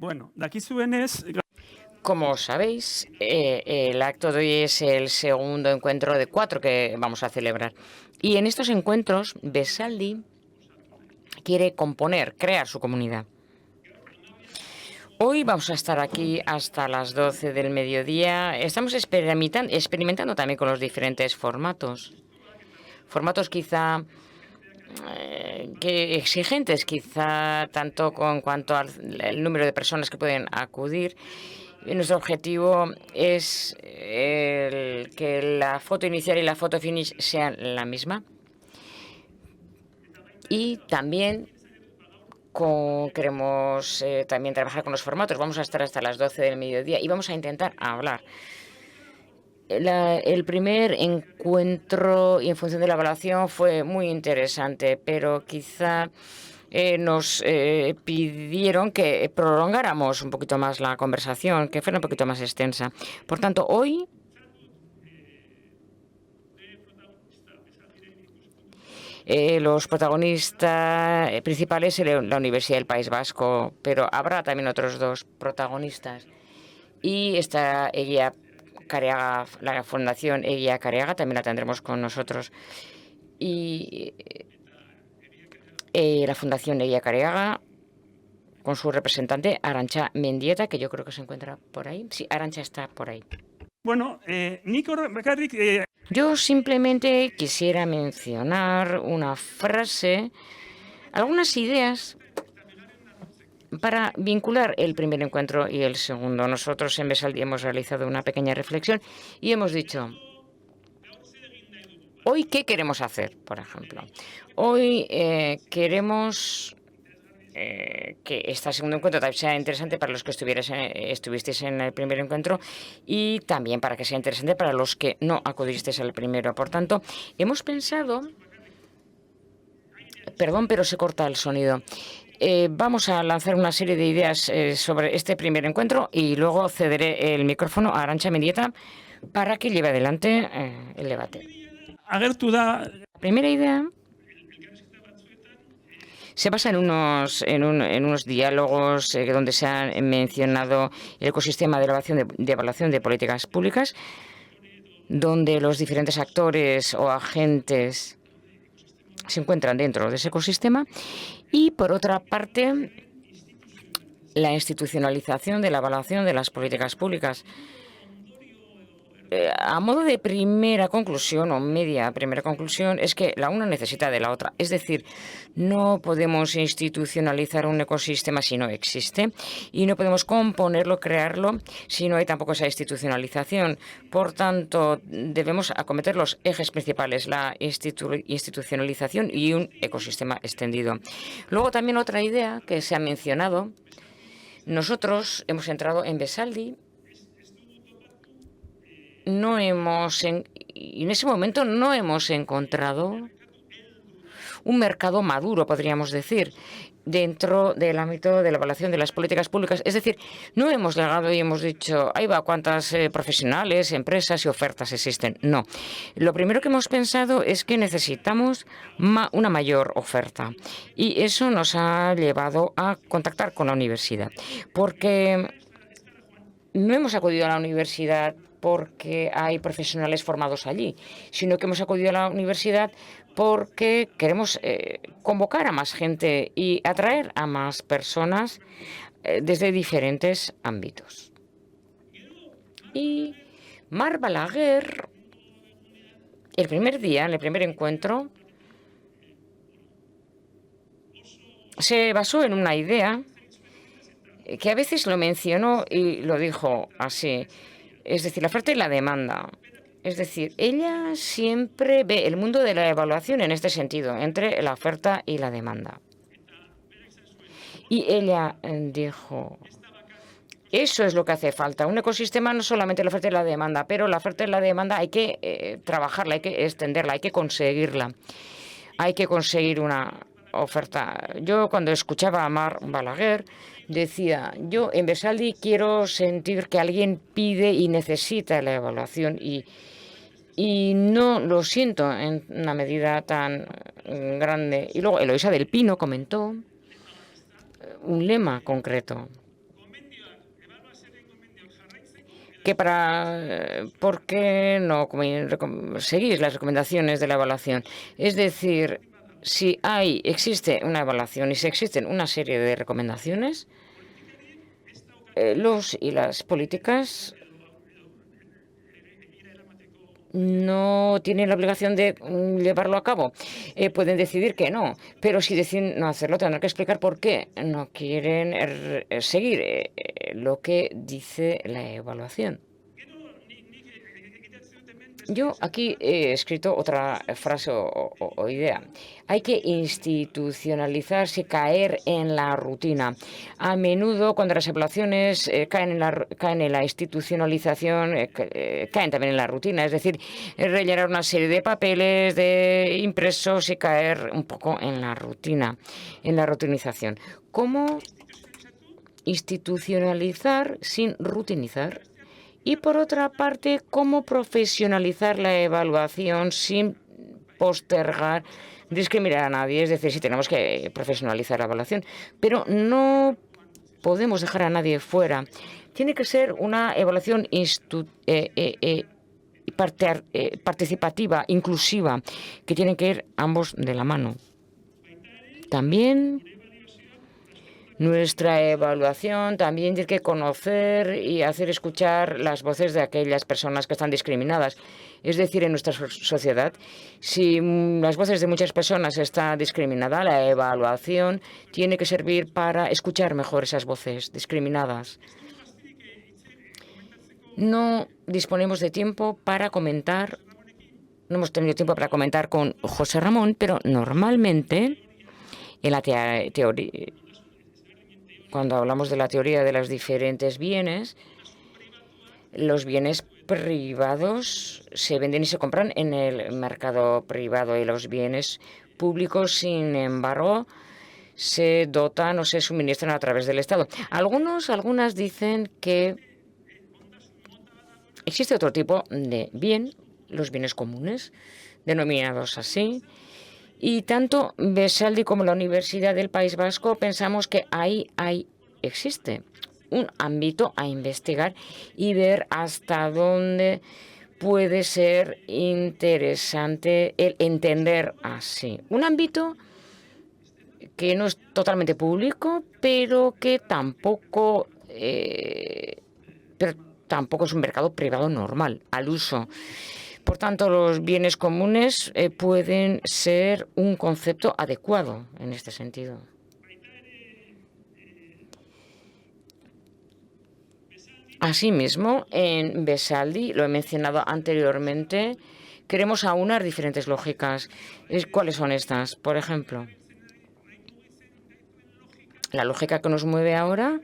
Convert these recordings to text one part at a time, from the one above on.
Bueno, dakizuenez, Como sabéis, el acto de hoy es el segundo encuentro de 4 que vamos a celebrar. Y en estos encuentros, Besaldi quiere crear su comunidad. Hoy vamos a estar aquí hasta las 12 del mediodía. Estamos experimentando también con los diferentes formatos. Formatos quizá que exigentes, quizá tanto con cuanto al número de personas que pueden acudir. Nuestro objetivo es que la foto inicial y la foto finish sean la misma. Y también queremos también trabajar con los formatos. Vamos a estar hasta las 12 del mediodía y vamos a intentar hablar. El primer encuentro y en función de la evaluación fue muy interesante, pero quizá nos pidieron que prolongáramos un poquito más la conversación, que fuera un poquito más extensa. Por tanto, hoy los protagonistas principales son la Universidad del País Vasco, pero habrá también otros 2 protagonistas. Y está Eguía Careaga, la Fundación Eguía Careaga, también la tendremos con nosotros. Y la Fundación Eguía Careaga, con su representante Arantxa Mendieta, que yo creo que se encuentra por ahí. Sí, Arantxa está por ahí. bueno, Nico bakarrik, Yo simplemente quisiera mencionar una frase, algunas ideas para vincular el primer encuentro y el segundo. Nosotros en Besaldi hemos realizado una pequeña reflexión y hemos dicho, ¿hoy qué queremos hacer, por ejemplo? Hoy queremos que este segundo encuentro también sea interesante para los que estuvisteis en el primer encuentro y también para que sea interesante para los que no acudisteis al primero. Por tanto, hemos pensado... Perdón, pero se corta el sonido. Vamos a lanzar una serie de ideas sobre este primer encuentro y luego cederé el micrófono a Arantxa Mendieta para que lleve adelante el debate. agertu da, La primera idea se basa en unos diálogos donde se ha mencionado el ecosistema de evaluación de políticas públicas, donde los diferentes actores o agentes se encuentran dentro de ese ecosistema. Y, por otra parte, la institucionalización de la evaluación de las políticas públicas. A modo de primera conclusión o media primera conclusión es que la una necesita de la otra. Es decir, no podemos institucionalizar un ecosistema si no existe y no podemos componerlo, crearlo, si no hay tampoco esa institucionalización. Por tanto, debemos acometer los ejes principales, la institucionalización y un ecosistema extendido. Luego también otra idea que se ha mencionado. Nosotros hemos entrado en Besaldi. Y en ese momento no hemos encontrado un mercado maduro, podríamos decir, dentro del ámbito de la evaluación de las políticas públicas. Es decir, no hemos llegado y hemos dicho, ahí va, cuántas profesionales, empresas y ofertas existen. No. Lo primero que hemos pensado es que necesitamos una mayor oferta. Y eso nos ha llevado a contactar con la universidad. Porque no hemos acudido a la universidad porque hay profesionales formados allí, sino que hemos acudido a la universidad porque queremos convocar a más gente y atraer a más personas desde diferentes ámbitos. Y Marc Balaguer, el primer día, en el primer encuentro, se basó en una idea que a veces lo mencionó y lo dijo así. Es decir, la oferta y la demanda. Es decir, ella siempre ve el mundo de la evaluación en este sentido, entre la oferta y la demanda. Y ella dijo, eso es lo que hace falta. Un ecosistema no solamente la oferta y la demanda, pero la oferta y la demanda hay que trabajarla, hay que extenderla, hay que conseguirla. Hay que conseguir una oferta. Yo cuando escuchaba a Marc Balaguer decía, yo en Besaldi quiero sentir que alguien pide y necesita la evaluación y no lo siento en una medida tan grande. Y luego Eloisa del Pino comentó un lema concreto. ¿por qué no seguís las recomendaciones de la evaluación? Es decir, si existe una evaluación y si existen una serie de recomendaciones, los y las políticas no tienen la obligación de llevarlo a cabo. Pueden decidir que no, pero si deciden no hacerlo, tendrán que explicar por qué no quieren seguir lo que dice la evaluación. Yo aquí he escrito otra frase o idea. Hay que institucionalizarse, caer en la rutina. A menudo, cuando las evaluaciones caen en la institucionalización, caen también en la rutina. Es decir, rellenar una serie de papeles, de impresos y caer un poco en la rutina, en la rutinización. ¿Cómo institucionalizar sin rutinizar? Y, por otra parte, cómo profesionalizar la evaluación sin postergar, discriminar a nadie. Es decir, sí tenemos que profesionalizar la evaluación, pero no podemos dejar a nadie fuera. Tiene que ser una evaluación participativa, inclusiva, que tienen que ir ambos de la mano. También nuestra evaluación también tiene que conocer y hacer escuchar las voces de aquellas personas que están discriminadas. Es decir, en nuestra sociedad, si las voces de muchas personas están discriminadas, la evaluación tiene que servir para escuchar mejor esas voces discriminadas. No disponemos de tiempo para comentar, no hemos tenido tiempo para comentar con José Ramón, pero normalmente en la teoría, cuando hablamos de la teoría de los diferentes bienes, los bienes privados se venden y se compran en el mercado privado y los bienes públicos, sin embargo, se dotan o se suministran a través del Estado. Algunas dicen que existe otro tipo de bien, los bienes comunes, denominados así, y tanto Besaldi como la Universidad del País Vasco pensamos que ahí existe un ámbito a investigar y ver hasta dónde puede ser interesante el entender así. Un ámbito que no es totalmente público, pero que tampoco es un mercado privado normal, al uso. Por tanto, los bienes comunes pueden ser un concepto adecuado en este sentido. Asimismo, en Besaldi, lo he mencionado anteriormente, queremos aunar diferentes lógicas. ¿Cuáles son estas? Por ejemplo, la lógica que nos mueve ahora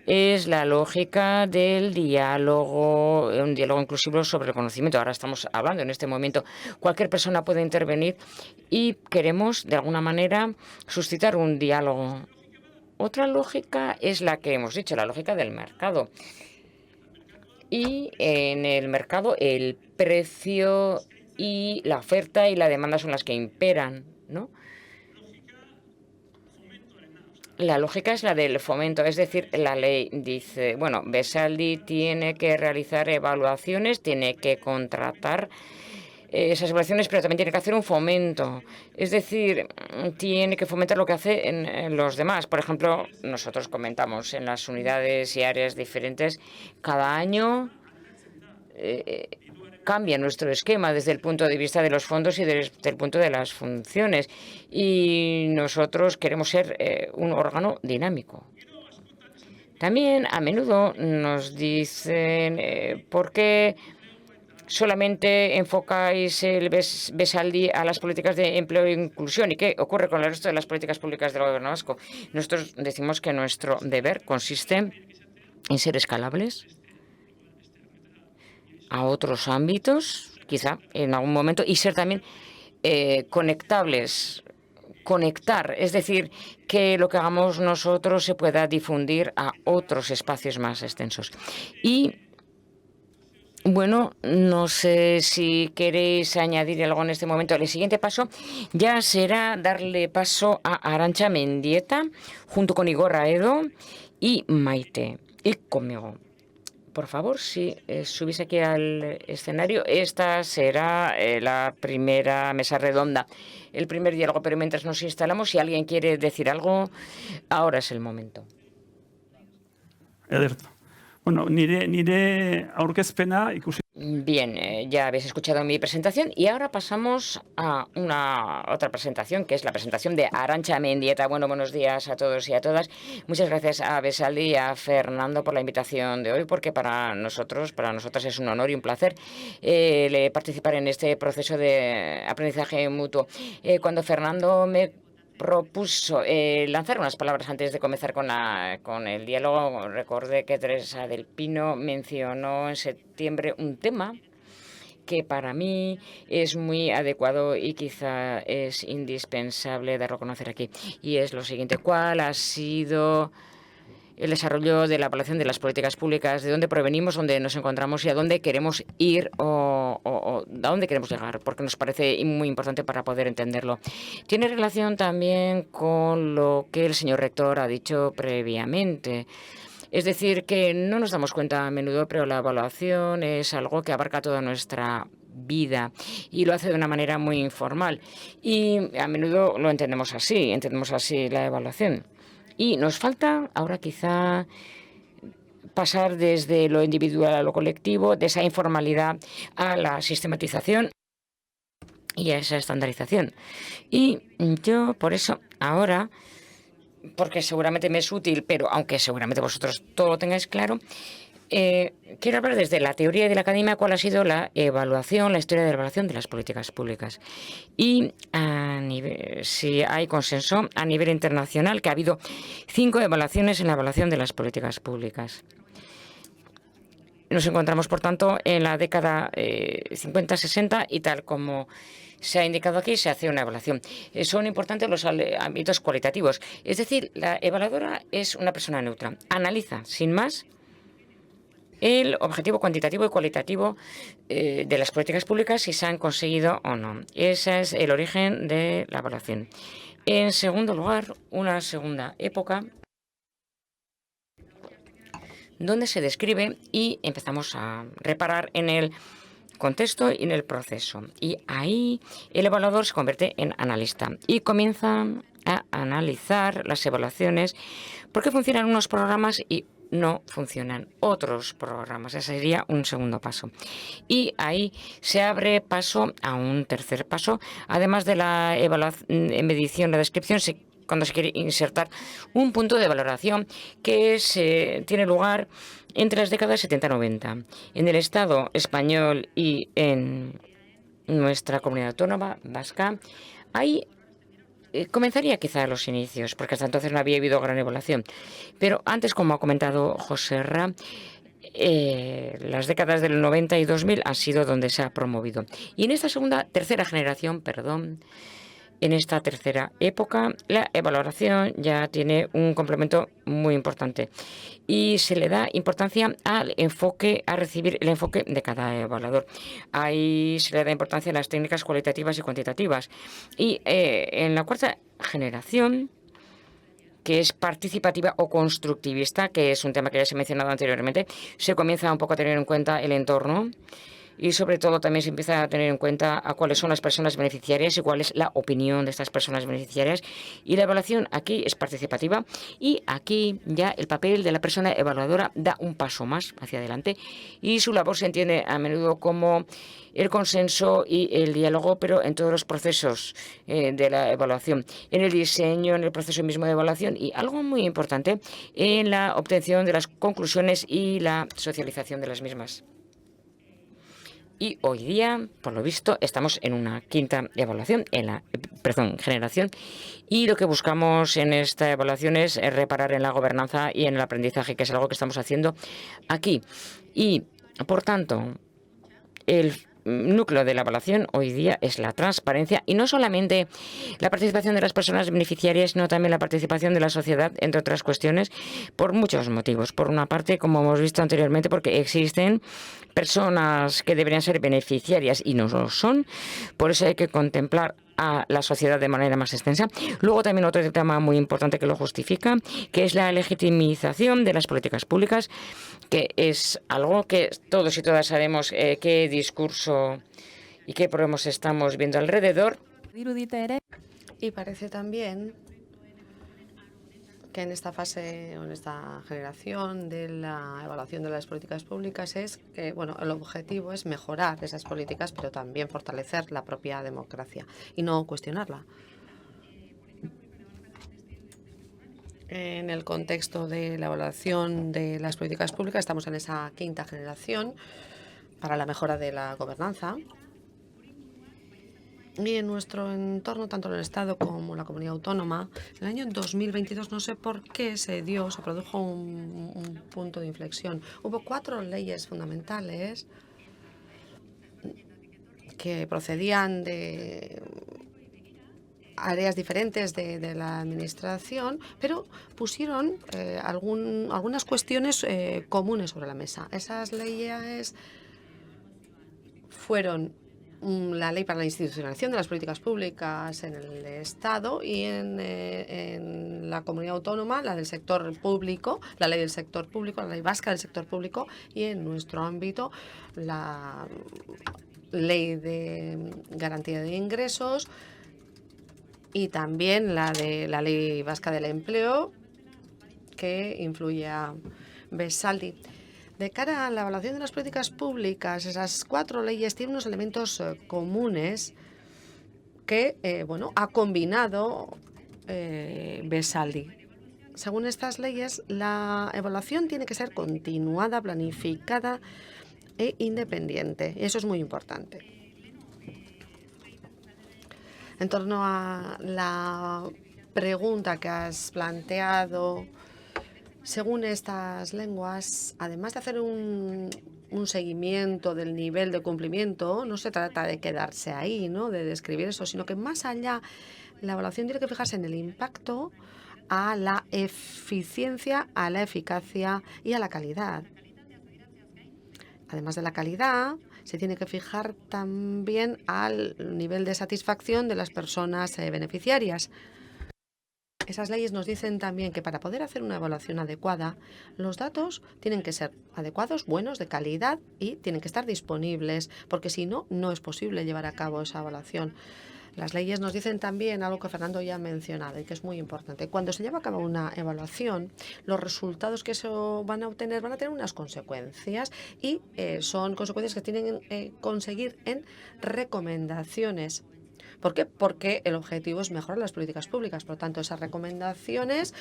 es la lógica del diálogo, un diálogo inclusivo sobre el conocimiento. Ahora estamos hablando en este momento. Cualquier persona puede intervenir y queremos, de alguna manera, suscitar un diálogo. Otra lógica es la que hemos dicho, la lógica del mercado. Y en el mercado el precio y la oferta y la demanda son las que imperan, ¿no? La lógica es la del fomento, es decir, la ley dice, bueno, Besaldi tiene que realizar evaluaciones, tiene que contratar esas evaluaciones, pero también tiene que hacer un fomento. Es decir, tiene que fomentar lo que hace en los demás. Por ejemplo, nosotros comentamos en las unidades y áreas diferentes, cada año cambia nuestro esquema desde el punto de vista de los fondos y desde el punto de las funciones. Y nosotros queremos ser un órgano dinámico. También a menudo nos dicen ¿por qué solamente enfocáis el Besaldi a las políticas de empleo e inclusión? ¿Y qué ocurre con el resto de las políticas públicas del Gobierno vasco? Nosotros decimos que nuestro deber consiste en ser escalables a otros ámbitos, quizá en algún momento, y ser también conectables. Conectar, es decir, que lo que hagamos nosotros se pueda difundir a otros espacios más extensos. Y bueno, no sé si queréis añadir algo en este momento. El siguiente paso ya será darle paso a Arantxa Mendieta, junto con Igor Aedo y Maite, y conmigo, Por favor, si subís aquí al escenario, esta será la primera mesa redonda, el primer diálogo, pero mientras nos instalamos, si alguien quiere decir algo, ahora es el momento. Ederto. Bueno, nire aurkezpena ikusi. Bien, ya habéis escuchado mi presentación y ahora pasamos a otra presentación, que es la presentación de Arantxa Mendieta. Bueno, buenos días a todos y a todas. Muchas gracias a Besaldi y a Fernando por la invitación de hoy, porque para nosotras es un honor y un placer participar en este proceso de aprendizaje mutuo. Cuando Fernando me propuso lanzar unas palabras antes de comenzar con el diálogo, recordé que Teresa del Pino mencionó en septiembre un tema que para mí es muy adecuado y quizá es indispensable darlo a conocer aquí. Y es lo siguiente: ¿cuál ha sido el desarrollo de la evaluación de las políticas públicas, de dónde provenimos, dónde nos encontramos y a dónde queremos ir o a dónde queremos llegar? Porque nos parece muy importante para poder entenderlo. Tiene relación también con lo que el señor rector ha dicho previamente. Es decir, que no nos damos cuenta a menudo, pero la evaluación es algo que abarca toda nuestra vida y lo hace de una manera muy informal. Y a menudo lo entendemos así la evaluación. Y nos falta ahora quizá pasar desde lo individual a lo colectivo, de esa informalidad a la sistematización y a esa estandarización. Y yo por eso ahora, porque seguramente me es útil, pero aunque seguramente vosotros todo lo tengáis claro, quiero hablar desde la teoría de la academia cuál ha sido la evaluación, la historia de la evaluación de las políticas públicas. Y si hay consenso a nivel internacional, que ha habido 5 evaluaciones en la evaluación de las políticas públicas. Nos encontramos, por tanto, en la década 50-60 y tal como se ha indicado aquí, se hace una evaluación. Son importantes los ámbitos cualitativos. Es decir, la evaluadora es una persona neutra. Analiza, sin más, el objetivo cuantitativo y cualitativo de las políticas públicas, si se han conseguido o no. Ese es el origen de la evaluación. En segundo lugar, una segunda época donde se describe y empezamos a reparar en el contexto y en el proceso. Y ahí el evaluador se convierte en analista y comienza a analizar las evaluaciones, por qué funcionan unos programas y no funcionan otros programas. Ese sería un segundo paso. Y ahí se abre paso a un tercer paso. Además de la evaluación, medición, la descripción, cuando se quiere insertar un punto de valoración que tiene lugar entre las décadas 70-90. En el Estado español y en nuestra comunidad autónoma vasca, ahí comenzaría quizá a los inicios, porque hasta entonces no había habido gran evaluación. Pero antes, como ha comentado José Ra, las décadas del 90 y 2000 han sido donde se ha promovido. Y en esta tercera generación, en esta tercera época, la evaluación ya tiene un complemento muy importante y se le da importancia al enfoque, a recibir el enfoque de cada evaluador. Ahí se le da importancia a las técnicas cualitativas y cuantitativas. Y en la cuarta generación, que es participativa o constructivista, que es un tema que ya se ha mencionado anteriormente, se comienza un poco a tener en cuenta el entorno. Y sobre todo también se empieza a tener en cuenta a cuáles son las personas beneficiarias y cuál es la opinión de estas personas beneficiarias. Y la evaluación aquí es participativa y aquí ya el papel de la persona evaluadora da un paso más hacia adelante y su labor se entiende a menudo como el consenso y el diálogo, pero en todos los procesos de la evaluación, en el diseño, en el proceso mismo de evaluación y algo muy importante en la obtención de las conclusiones y la socialización de las mismas. Y hoy día, por lo visto, estamos en una quinta generación. Y lo que buscamos en esta evaluación es reparar en la gobernanza y en el aprendizaje, que es algo que estamos haciendo aquí. Y, por tanto, el núcleo de la evaluación hoy día es la transparencia y no solamente la participación de las personas beneficiarias, sino también la participación de la sociedad, entre otras cuestiones, por muchos motivos. Por una parte, como hemos visto anteriormente, porque existen personas que deberían ser beneficiarias y no lo son. Por eso hay que contemplar a la sociedad de manera más extensa. Luego también otro tema muy importante que lo justifica, que es la legitimización de las políticas públicas, que es algo que todos y todas sabemos qué discurso y qué problemas estamos viendo alrededor. Y parece también que en esta fase o en esta generación de la evaluación de las políticas públicas es que, bueno, el objetivo es mejorar esas políticas, pero también fortalecer la propia democracia y no cuestionarla. En el contexto de la evaluación de las políticas públicas estamos en esa quinta generación para la mejora de la gobernanza. Y en nuestro entorno, tanto en el Estado como en la comunidad autónoma, en el año 2022 no sé por qué se produjo un punto de inflexión. Hubo 4 leyes fundamentales que procedían de áreas diferentes de la administración, pero pusieron algunas cuestiones comunes sobre la mesa. Esas leyes fueron la ley para la institucionalización de las políticas públicas en el Estado y en la comunidad autónoma, la del sector público, la ley del sector público, la ley vasca del sector público y en nuestro ámbito la ley de garantía de ingresos y también la de la ley vasca del empleo que influye a Besaldi. De cara a la evaluación de las políticas públicas, esas 4 leyes tienen unos elementos comunes que ha combinado Besaldi. Según estas leyes, la evaluación tiene que ser continuada, planificada e independiente. Y eso es muy importante. En torno a la pregunta que has planteado, según estas lenguas, además de hacer un seguimiento del nivel de cumplimiento, no se trata de quedarse ahí, ¿no?, de describir eso, sino que más allá, la evaluación tiene que fijarse en el impacto, a la eficiencia, a la eficacia y a la calidad. Además de la calidad, se tiene que fijar también al nivel de satisfacción de las personas beneficiarias. Esas leyes nos dicen también que para poder hacer una evaluación adecuada, los datos tienen que ser adecuados, buenos, de calidad y tienen que estar disponibles, porque si no, no es posible llevar a cabo esa evaluación. Las leyes nos dicen también algo que Fernando ya ha mencionado y que es muy importante. Cuando se lleva a cabo una evaluación, los resultados que se van a obtener van a tener unas consecuencias y son consecuencias que tienen que conseguir en recomendaciones. ¿Por qué? Porque el objetivo es mejorar las políticas públicas. Por lo tanto, esas recomendaciones,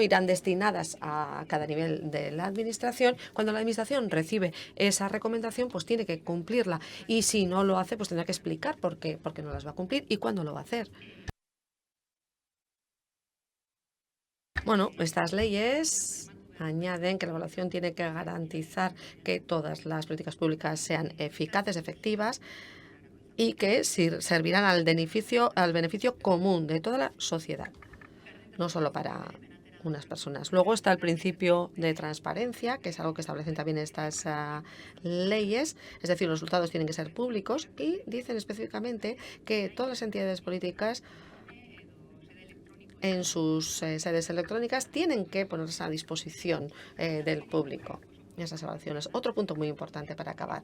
irán destinadas a cada nivel de la administración. Cuando la administración recibe esa recomendación, pues tiene que cumplirla. Y si no lo hace, pues tendrá que explicar por qué no las va a cumplir y cuándo lo va a hacer. Estas leyes añaden que la evaluación tiene que garantizar que todas las políticas públicas sean eficaces, efectivas, y que servirán al beneficio común de toda la sociedad, no solo para unas personas. Luego está el principio de transparencia, que es algo que establecen también estas leyes, es decir, los resultados tienen que ser públicos y dicen específicamente que todas las entidades políticas en sus sedes electrónicas tienen que ponerse a disposición del público en esas evaluaciones. Otro punto muy importante para acabar.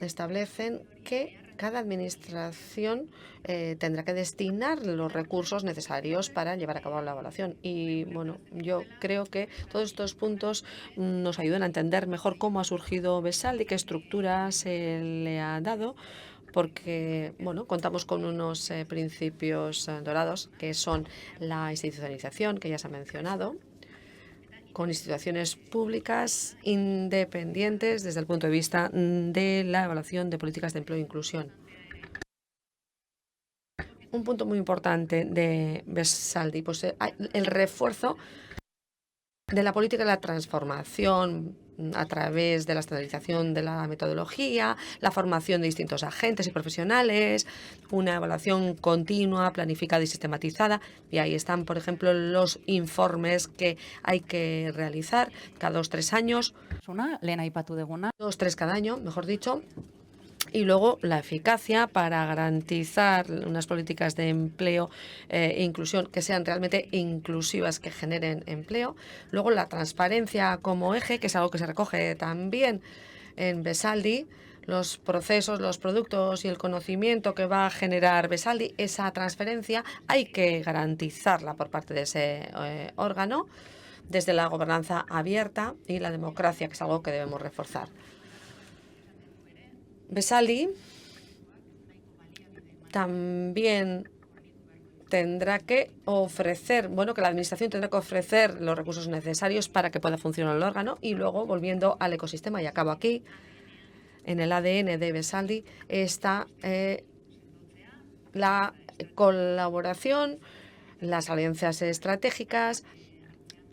Establecen que cada administración tendrá que destinar los recursos necesarios para llevar a cabo la evaluación. Y yo creo que todos estos puntos nos ayudan a entender mejor cómo ha surgido Besaldi, qué estructura se le ha dado, porque contamos con unos principios dorados que son la institucionalización, que ya se ha mencionado, con instituciones públicas independientes desde el punto de vista de la evaluación de políticas de empleo e inclusión. Un punto muy importante de Besaldi, pues el refuerzo de la política de la transformación a través de la estandarización de la metodología, la formación de distintos agentes y profesionales, una evaluación continua, planificada y sistematizada. Y ahí están, por ejemplo, los informes que hay que realizar cada 2-3 años. 2-3 cada año, mejor dicho. y luego la eficacia para garantizar unas políticas de empleo e inclusión que sean realmente inclusivas, que generen empleo. Luego la transparencia como eje, que es algo que se recoge también en Besaldi, los procesos, los productos y el conocimiento que va a generar Besaldi, esa transferencia hay que garantizarla por parte de ese órgano, desde la gobernanza abierta y la democracia, que es algo que debemos reforzar. Besaldi también tendrá que ofrecer, que la administración tendrá que ofrecer los recursos necesarios para que pueda funcionar el órgano. Y luego, volviendo al ecosistema, y acabo aquí, en el ADN de Besaldi está la colaboración, las alianzas estratégicas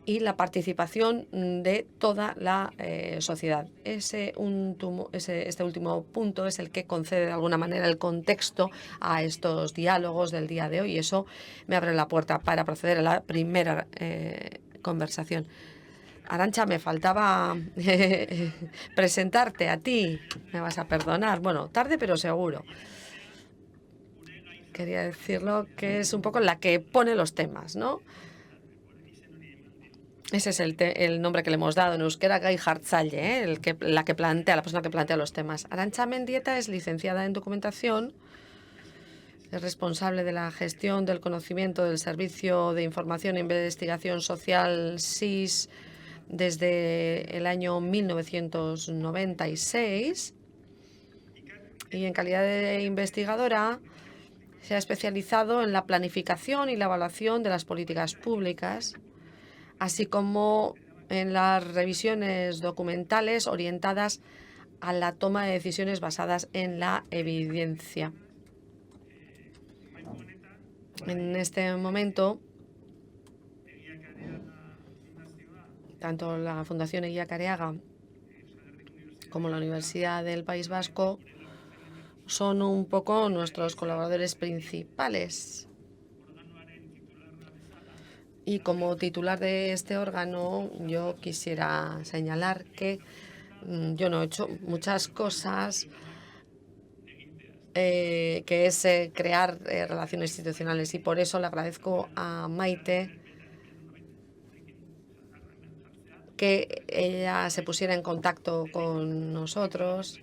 y la participación de toda la sociedad. Este último punto es el que concede de alguna manera el contexto a estos diálogos del día de hoy, y eso me abre la puerta para proceder a la primera conversación. Arantxa, me faltaba presentarte a ti, me vas a perdonar. Bueno, tarde pero seguro. Quería decirlo que es un poco la que pone los temas, ¿no? Ese es el nombre que le hemos dado en euskera, Gai Jartzaile, la persona que plantea los temas. Arantxa Mendieta es licenciada en documentación, es responsable de la gestión del conocimiento del Servicio de Información e Investigación Social SIS desde el año 1996, y en calidad de investigadora se ha especializado en la planificación y la evaluación de las políticas públicas, así como en las revisiones documentales orientadas a la toma de decisiones basadas en la evidencia. En este momento, tanto la Fundación Eguía Careaga como la Universidad del País Vasco son un poco nuestros colaboradores principales. Y como titular de este órgano, yo quisiera señalar que yo no he hecho muchas cosas, que es crear relaciones institucionales, y por eso le agradezco a Maite que ella se pusiera en contacto con nosotros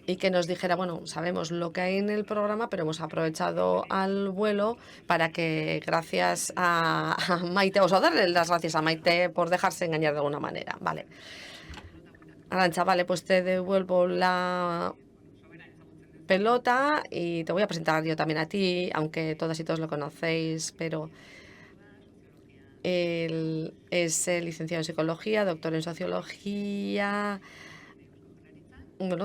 y que nos dijera, sabemos lo que hay en el programa, pero hemos aprovechado al vuelo para que, gracias a Maite, vamos a darle las gracias a Maite por dejarse engañar de alguna manera. Vale. Arantxa, vale, pues te devuelvo la pelota y te voy a presentar yo también a ti, aunque todas y todos lo conocéis, pero él es licenciado en Psicología, doctor en Sociología.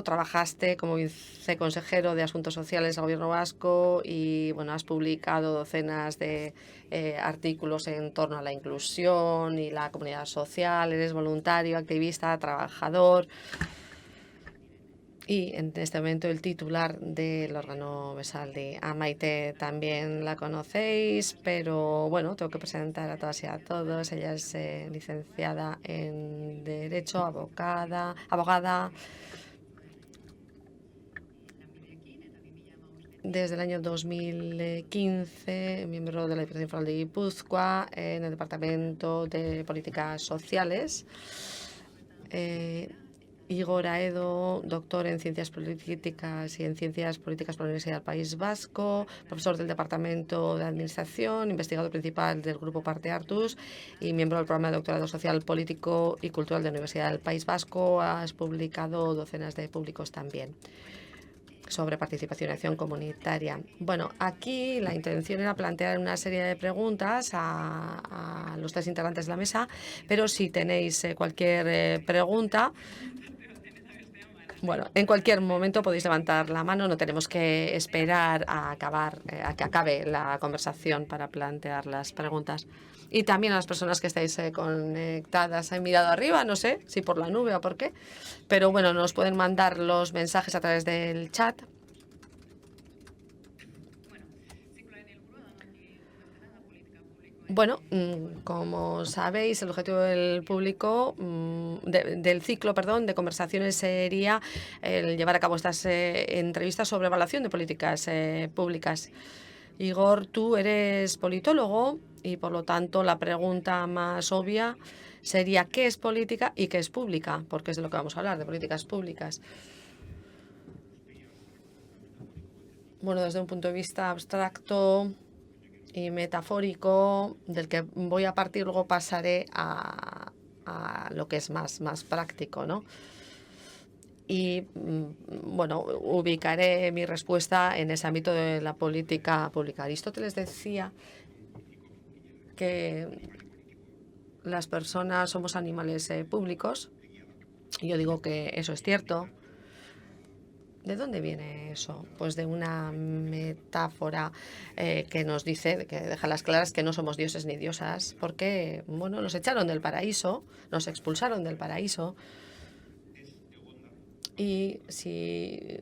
Trabajaste como viceconsejero de Asuntos Sociales del Gobierno vasco y, has publicado docenas de artículos en torno a la inclusión y la comunidad social. Eres voluntario, activista, trabajador y, en este momento, el titular del órgano Besaldi. A Maite también la conocéis, pero, tengo que presentar a todas y a todos. Ella es licenciada en Derecho, abogada, desde el año 2015, miembro de la Diputación Foral de Guipúzcoa en el Departamento de Políticas Sociales. Igor Aedo, doctor en Ciencias Políticas y en Ciencias Políticas por la Universidad del País Vasco, profesor del Departamento de Administración, investigador principal del Grupo Parte Artus y miembro del Programa de Doctorado Social, Político y Cultural de la Universidad del País Vasco. Has publicado docenas de públicos también sobre participación y acción comunitaria. Aquí la intención era plantear una serie de preguntas a los tres integrantes de la mesa, pero si tenéis cualquier pregunta, en cualquier momento podéis levantar la mano, no tenemos que esperar a que acabe la conversación para plantear las preguntas. Y también a las personas que estáis conectadas, han mirado arriba, no sé si por la nube o por qué, pero nos pueden mandar los mensajes a través del chat. Bueno, como sabéis, el objetivo del del ciclo, perdón, de conversaciones sería el llevar a cabo estas entrevistas sobre evaluación de políticas públicas. Igor, tú eres politólogo y por lo tanto la pregunta más obvia sería ¿qué es política y qué es pública? Porque es de lo que vamos a hablar, de políticas públicas. Bueno, desde un punto de vista abstracto y metafórico, del que voy a partir, luego pasaré a lo que es más práctico, ¿no? Y bueno, ubicaré mi respuesta en ese ámbito de la política pública. Aristóteles decía que las personas somos animales públicos, y yo digo que eso es cierto. ¿De dónde viene eso? Pues de una metáfora que nos dice, que deja las claras que no somos dioses ni diosas, porque, bueno, nos echaron del paraíso, nos expulsaron del paraíso, y si,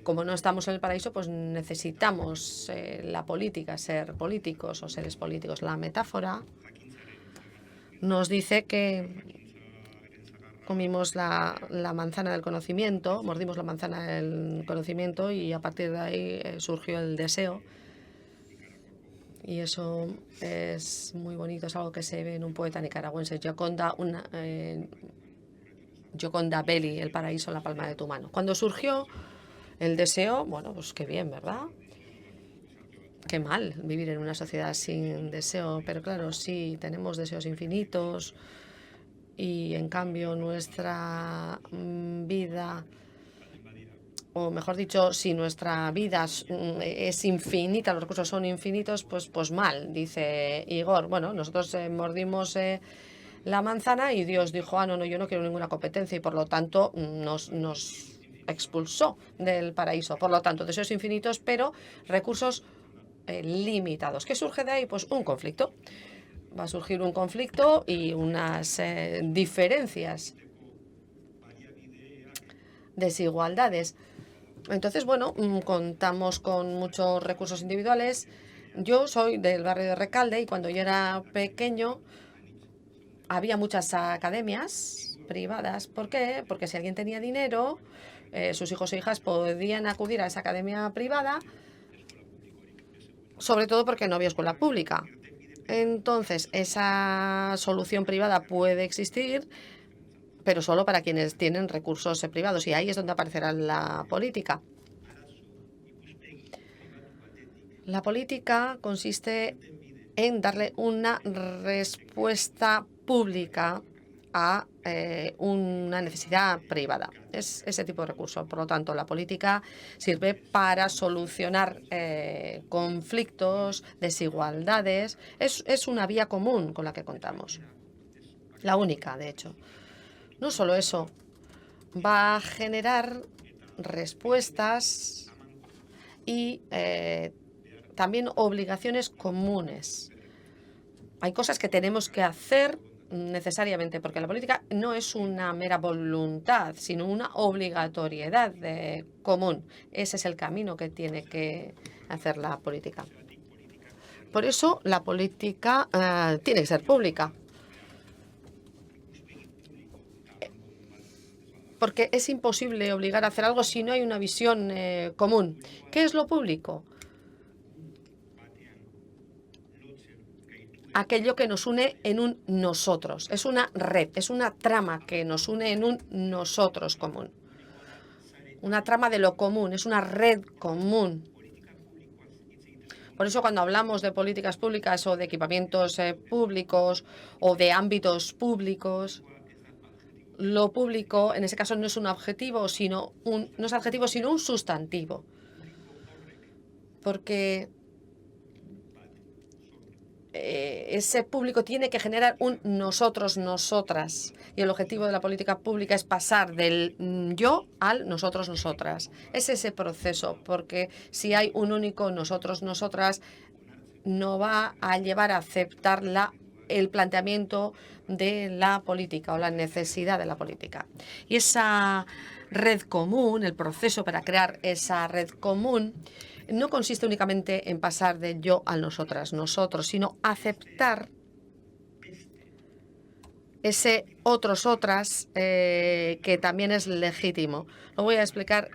como no estamos en el paraíso, pues necesitamos la política, ser políticos o seres políticos. La metáfora nos dice que comimos la manzana del conocimiento, mordimos la manzana del conocimiento y a partir de ahí surgió el deseo. Y eso es muy bonito, es algo que se ve en un poeta nicaragüense, Gioconda Belli, El paraíso en la palma de tu mano. Cuando surgió el deseo, bueno, pues qué bien, ¿verdad? Qué mal vivir en una sociedad sin deseo, pero claro, sí, tenemos deseos infinitos y en cambio nuestra vida, o mejor dicho, si nuestra vida es infinita, los recursos son infinitos, pues mal, dice Igor. Bueno, nosotros mordimos la manzana y Dios dijo, no, yo no quiero ninguna competencia y por lo tanto nos expulsó del paraíso. Por lo tanto, deseos infinitos, pero recursos limitados. ¿Qué surge de ahí? Pues un conflicto. Va a surgir un conflicto y unas diferencias, desigualdades. Entonces, bueno, contamos con muchos recursos individuales. Yo soy del barrio de Recalde y cuando yo era pequeño había muchas academias privadas. ¿Por qué? Porque si alguien tenía dinero, sus hijos e hijas podían acudir a esa academia privada, sobre todo porque no había escuela pública. Entonces, esa solución privada puede existir, pero solo para quienes tienen recursos privados. Y ahí es donde aparecerá la política. La política consiste en darle una respuesta pública a una necesidad privada. Es ese tipo de recurso. Por lo tanto, la política sirve para solucionar conflictos, desigualdades. Es una vía común con la que contamos. La única, de hecho. No solo eso, va a generar respuestas y también obligaciones comunes. Hay cosas que tenemos que hacer necesariamente, porque la política no es una mera voluntad, sino una obligatoriedad común. Ese es el camino que tiene que hacer la política. Por eso la política tiene que ser pública. Porque es imposible obligar a hacer algo si no hay una visión común. ¿Qué es lo público? Aquello que nos une en un nosotros. Es una red, es una trama que nos une en un nosotros común. Una trama de lo común, es una red común. Por eso cuando hablamos de políticas públicas o de equipamientos públicos o de ámbitos públicos, lo público en ese caso no es un adjetivo, sino no es adjetivo, sino un sustantivo. Porque ese público tiene que generar un nosotros, nosotras. Y el objetivo de la política pública es pasar del yo al nosotros, nosotras. Es ese proceso, porque si hay un único nosotros, nosotras, no va a llevar a aceptar el planteamiento de la política o la necesidad de la política. Y esa red común, el proceso para crear esa red común, no consiste únicamente en pasar del yo al nosotras, nosotros, sino aceptar ese otros, otras, que también es legítimo. Lo voy a explicar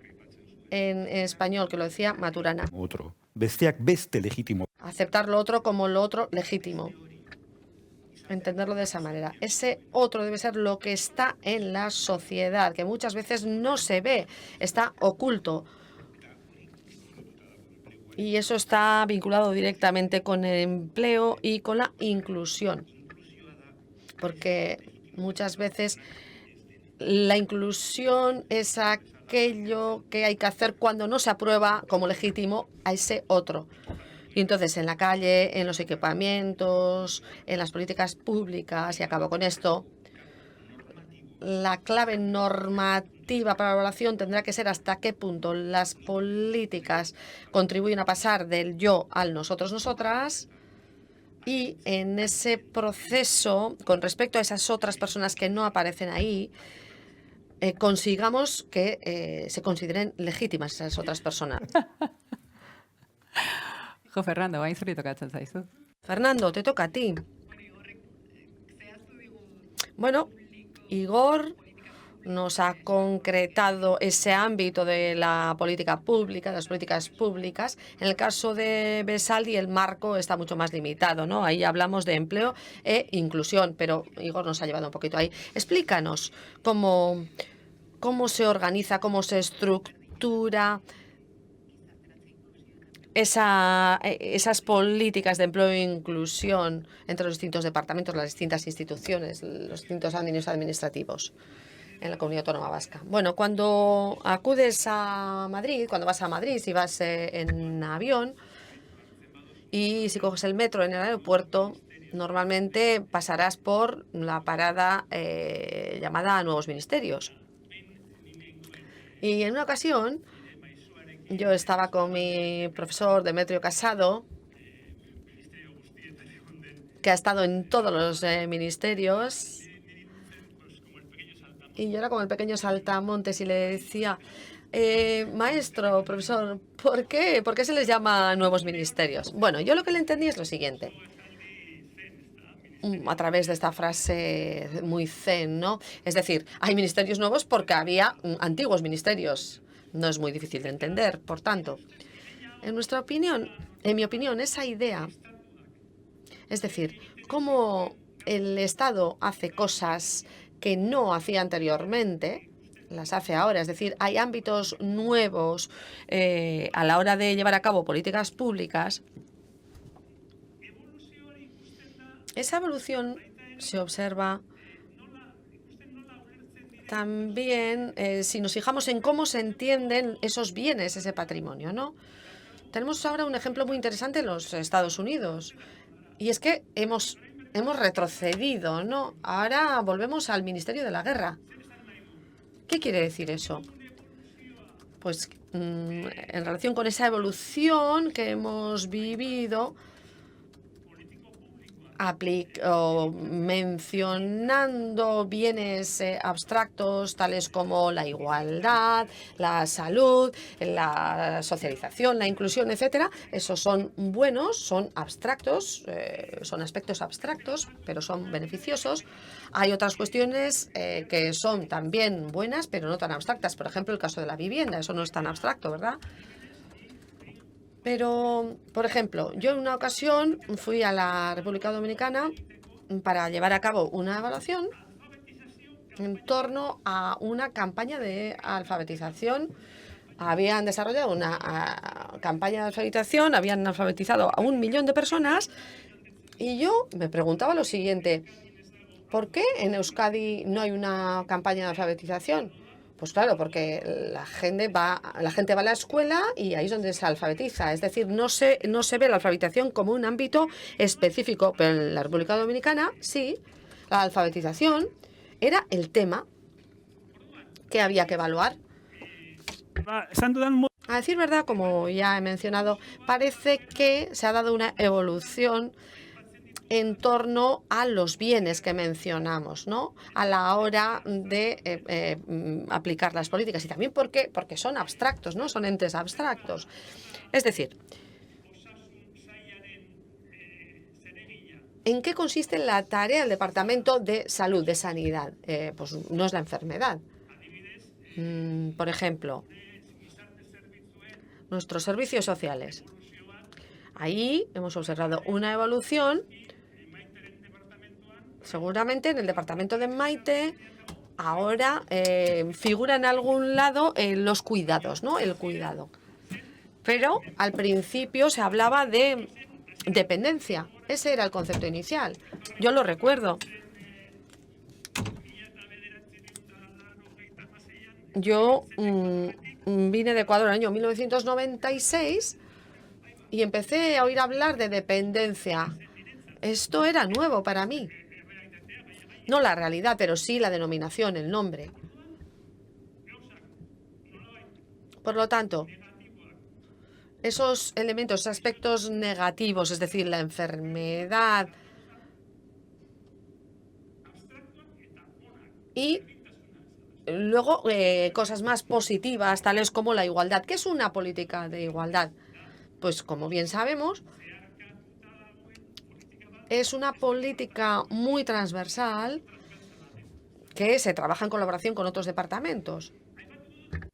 en español, que lo decía Maturana. Otro. Besteak beste legítimo. Aceptar lo otro como lo otro legítimo. Entenderlo de esa manera. Ese otro debe ser lo que está en la sociedad, que muchas veces no se ve, está oculto. Y eso está vinculado directamente con el empleo y con la inclusión. Porque muchas veces la inclusión es aquello que hay que hacer cuando no se aprueba como legítimo a ese otro. Y entonces en la calle, en los equipamientos, en las políticas públicas, y acabo con esto, la clave normativa para la evaluación tendrá que ser hasta qué punto las políticas contribuyen a pasar del yo al nosotros, nosotras. Y en ese proceso, con respecto a esas otras personas que no aparecen ahí, consigamos que se consideren legítimas esas otras personas. Jo, Fernando, bain zuri tokatzen zaizu. Fernando, te toca a ti. Bueno, Igor nos ha concretado ese ámbito de la política pública, de las políticas públicas. En el caso de Besaldi, el marco está mucho más limitado, ¿no? Ahí hablamos de empleo e inclusión, pero Igor nos ha llevado un poquito ahí. Explícanos cómo se organiza, cómo se estructura esas políticas de empleo e inclusión entre los distintos departamentos, las distintas instituciones, los distintos ámbitos administrativos en la Comunidad Autónoma Vasca. Bueno, cuando acudes a Madrid, cuando vas a Madrid, si vas en avión y si coges el metro en el aeropuerto, normalmente pasarás por la parada llamada Nuevos Ministerios. Y en una ocasión yo estaba con mi profesor Demetrio Casado, que ha estado en todos los ministerios, y yo era como el pequeño saltamontes y le decía, maestro, profesor, ¿por qué se les llama nuevos ministerios? Bueno, yo lo que le entendí es lo siguiente. A través de esta frase muy zen, ¿no? Es decir, hay ministerios nuevos porque había antiguos ministerios. No es muy difícil de entender, por tanto. En mi opinión, esa idea, es decir, cómo el Estado hace cosas que no hacía anteriormente, las hace ahora. Es decir, hay ámbitos nuevos a la hora de llevar a cabo políticas públicas. Esa evolución se observa también si nos fijamos en cómo se entienden esos bienes, ese patrimonio, ¿no? Tenemos ahora un ejemplo muy interesante en los Estados Unidos. Y es que hemos retrocedido, ¿no? Ahora volvemos al Ministerio de la Guerra. ¿Qué quiere decir eso? Pues en relación con esa evolución que hemos vivido, mencionando bienes abstractos tales como la igualdad, la salud, la socialización, la inclusión, etcétera. Esos son buenos, son abstractos, son aspectos abstractos, pero son beneficiosos. Hay otras cuestiones que son también buenas, pero no tan abstractas. Por ejemplo, el caso de la vivienda, eso no es tan abstracto, ¿verdad? Pero, por ejemplo, yo en una ocasión fui a la República Dominicana para llevar a cabo una evaluación en torno a una campaña de alfabetización. Habían desarrollado una campaña de alfabetización, habían alfabetizado a 1 millón de personas y yo me preguntaba lo siguiente, ¿por qué en Euskadi no hay una campaña de alfabetización? Pues claro, porque la gente va a la escuela y ahí es donde se alfabetiza. Es decir, no se ve la alfabetización como un ámbito específico, pero en la República Dominicana sí, la alfabetización era el tema que había que evaluar. A decir verdad, como ya he mencionado, parece que se ha dado una evolución en torno a los bienes que mencionamos, ¿no? A la hora de aplicar las políticas. Y también porque son abstractos, ¿no? Son entes abstractos. Es decir, ¿en qué consiste la tarea del Departamento de Salud, de Sanidad? Pues no es la enfermedad. Por ejemplo, nuestros servicios sociales. Ahí hemos observado una evolución. Seguramente en el departamento de Maite ahora figura en algún lado los cuidados, ¿no? El cuidado. Pero al principio se hablaba de dependencia. Ese era el concepto inicial. Yo lo recuerdo. Yo vine de Ecuador en el año 1996 y empecé a oír hablar de dependencia. Esto era nuevo para mí. No la realidad, pero sí la denominación, el nombre. Por lo tanto, esos elementos, aspectos negativos, es decir, la enfermedad y luego cosas más positivas, tales como la igualdad. ¿Qué es una política de igualdad? Pues como bien sabemos, es una política muy transversal que se trabaja en colaboración con otros departamentos.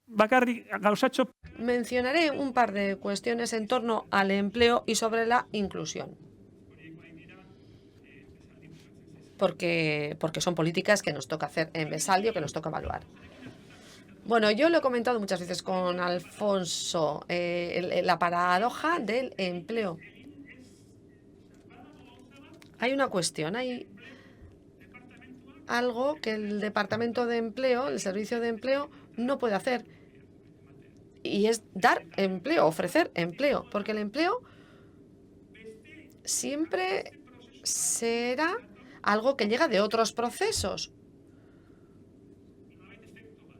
Bakarrik gauzatxo Mencionaré un par de cuestiones en torno al empleo y sobre la inclusión. Porque son políticas que nos toca hacer en Besaldio, que nos toca evaluar. Bueno, yo lo he comentado muchas veces con Alfonso, la paradoja del empleo. Hay una cuestión, hay algo que el Departamento de Empleo, el Servicio de Empleo, no puede hacer. Y es dar empleo, ofrecer empleo. Porque el empleo siempre será algo que llega de otros procesos.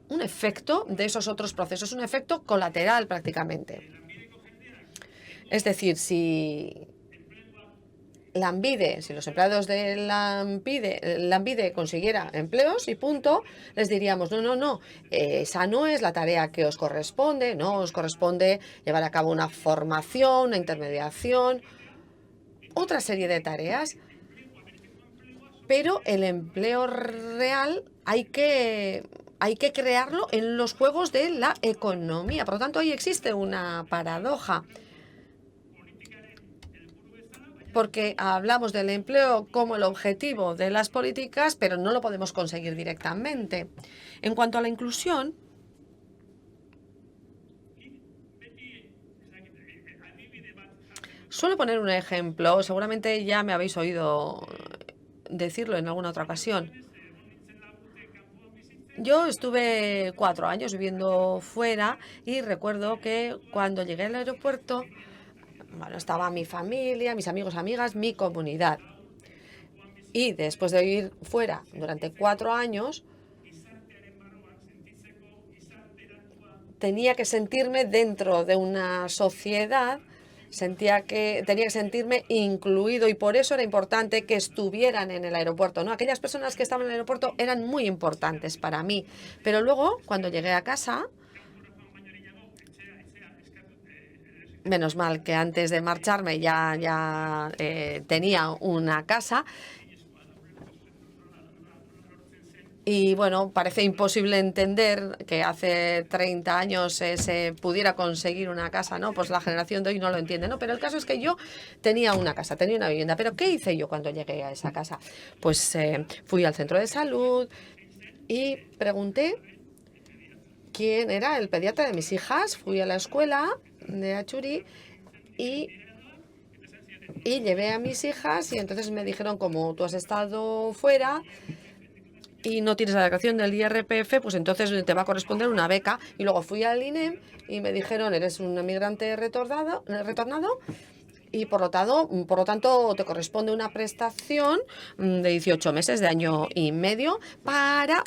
Un efecto de esos otros procesos, un efecto colateral prácticamente. Es decir, si Lanbide, si los empleados de Lanbide consiguiera empleos y punto, les diríamos, no, esa no es la tarea que os corresponde, no, os corresponde llevar a cabo una formación, una intermediación, otra serie de tareas, pero el empleo real hay que crearlo en los juegos de la economía. Por lo tanto, ahí existe una paradoja. Porque hablamos del empleo como el objetivo de las políticas, pero no lo podemos conseguir directamente. En cuanto a la inclusión, suelo poner un ejemplo, seguramente ya me habéis oído decirlo en alguna otra ocasión. Yo estuve 4 años viviendo fuera y recuerdo que cuando llegué al aeropuerto, bueno, estaba mi familia, mis amigos, amigas, mi comunidad. Y después de vivir fuera durante 4 años, tenía que sentirme dentro de una sociedad, tenía que sentirme incluido y por eso era importante que estuvieran en el aeropuerto, ¿no? Aquellas personas que estaban en el aeropuerto eran muy importantes para mí. Pero luego, cuando llegué a casa, menos mal que antes de marcharme ya tenía una casa. Y bueno, parece imposible entender que hace 30 años se pudiera conseguir una casa, ¿no? Pues la generación de hoy no lo entiende, ¿no? Pero el caso es que yo tenía una casa, tenía una vivienda. ¿Pero qué hice yo cuando llegué a esa casa? Pues fui al centro de salud y pregunté quién era el pediatra de mis hijas. Fui a la escuela de Achuri y llevé a mis hijas y entonces me dijeron, como tú has estado fuera y no tienes la declaración del IRPF, pues entonces te va a corresponder una beca. Y luego fui al INEM y me dijeron, eres un emigrante retornado y por lo tanto te corresponde una prestación de 18 meses, de año y medio, para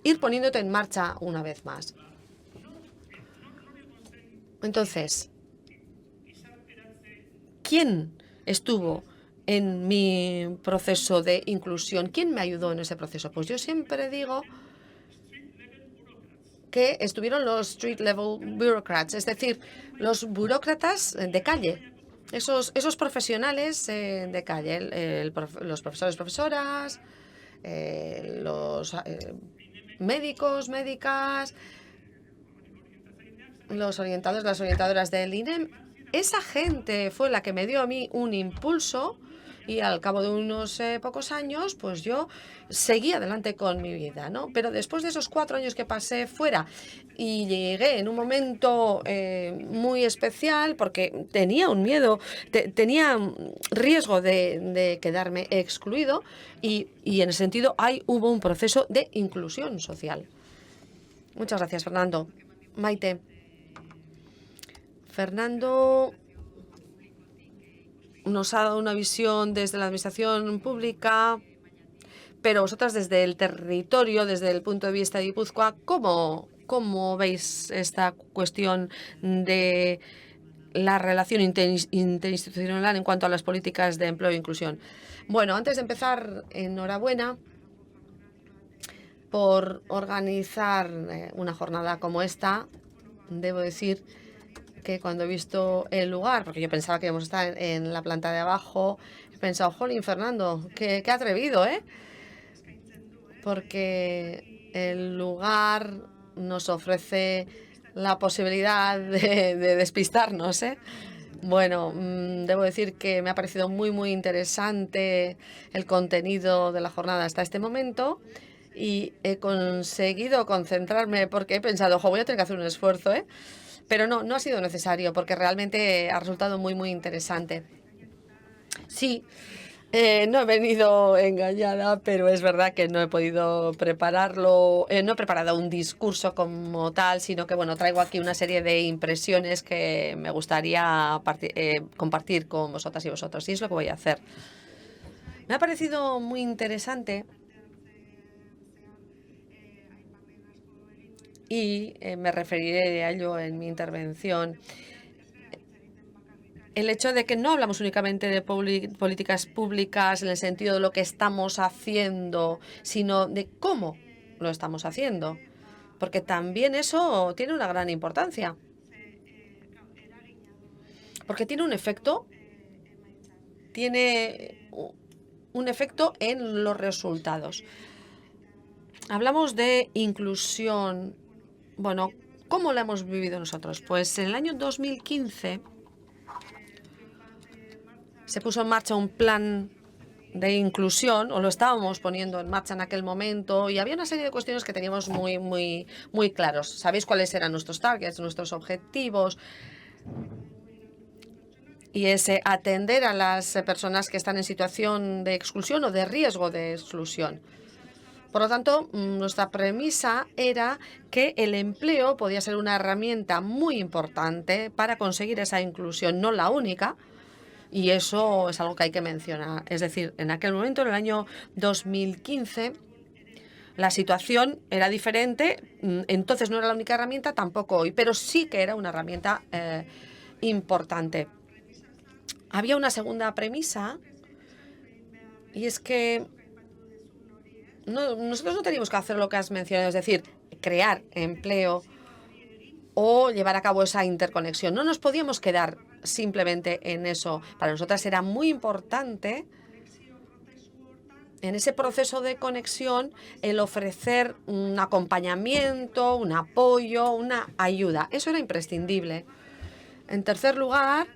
ir poniéndote en marcha una vez más. Entonces, ¿quién estuvo en mi proceso de inclusión. ¿Quién me ayudó en ese proceso? Pues yo siempre digo que estuvieron los street level bureaucrats, es decir, los burócratas de calle, esos profesionales de calle, los profesores, profesoras, los médicos, médicas, los orientadores, las orientadoras del INEM. Esa gente fue la que me dio a mí un impulso y al cabo de unos pocos años, pues yo seguí adelante con mi vida, ¿no? Pero después de esos 4 años que pasé fuera y llegué en un momento muy especial porque tenía un miedo, tenía riesgo de quedarme excluido y en ese sentido ahí hubo un proceso de inclusión social. Muchas gracias, Fernando. Maite. Fernando nos ha dado una visión desde la administración pública, pero vosotras desde el territorio, desde el punto de vista de Guipúzcoa, ¿cómo veis esta cuestión de la relación interinstitucional en cuanto a las políticas de empleo e inclusión? Bueno, antes de empezar, enhorabuena por organizar una jornada como esta. Debo decir que cuando he visto el lugar, porque yo pensaba que íbamos a estar en la planta de abajo, he pensado, jolín, Fernando, qué atrevido, ¿eh? Porque el lugar nos ofrece la posibilidad de despistarnos, ¿eh? Bueno, debo decir que me ha parecido muy interesante el contenido de la jornada hasta este momento y he conseguido concentrarme porque he pensado, voy a tener que hacer un esfuerzo, ¿eh? Pero no ha sido necesario porque realmente ha resultado muy interesante. Sí, no he venido engañada, pero es verdad que no he podido prepararlo. No he preparado un discurso como tal, sino que bueno, traigo aquí una serie de impresiones que me gustaría compartir con vosotras y vosotros. Y es lo que voy a hacer. Me ha parecido muy interesante y me referiré a ello en mi intervención. El hecho de que no hablamos únicamente de políticas públicas en el sentido de lo que estamos haciendo, sino de cómo lo estamos haciendo, porque también eso tiene una gran importancia, porque tiene un efecto en los resultados. Hablamos de inclusión. Bueno, ¿cómo la hemos vivido nosotros? Pues en el año 2015 se puso en marcha un plan de inclusión, o lo estábamos poniendo en marcha en aquel momento, y había una serie de cuestiones que teníamos muy claros. ¿Sabéis cuáles eran nuestros targets, nuestros objetivos? Y es atender a las personas que están en situación de exclusión o de riesgo de exclusión. Por lo tanto, nuestra premisa era que el empleo podía ser una herramienta muy importante para conseguir esa inclusión, no la única, y eso es algo que hay que mencionar. Es decir, en aquel momento, en el año 2015, la situación era diferente, entonces no era la única herramienta, tampoco hoy, pero sí que era una herramienta importante. Había una segunda premisa, y es que nosotros no teníamos que hacer lo que has mencionado, es decir, crear empleo o llevar a cabo esa interconexión. No nos podíamos quedar simplemente en eso. Para nosotras era muy importante en ese proceso de conexión el ofrecer un acompañamiento, un apoyo, una ayuda. Eso era imprescindible. En tercer lugar,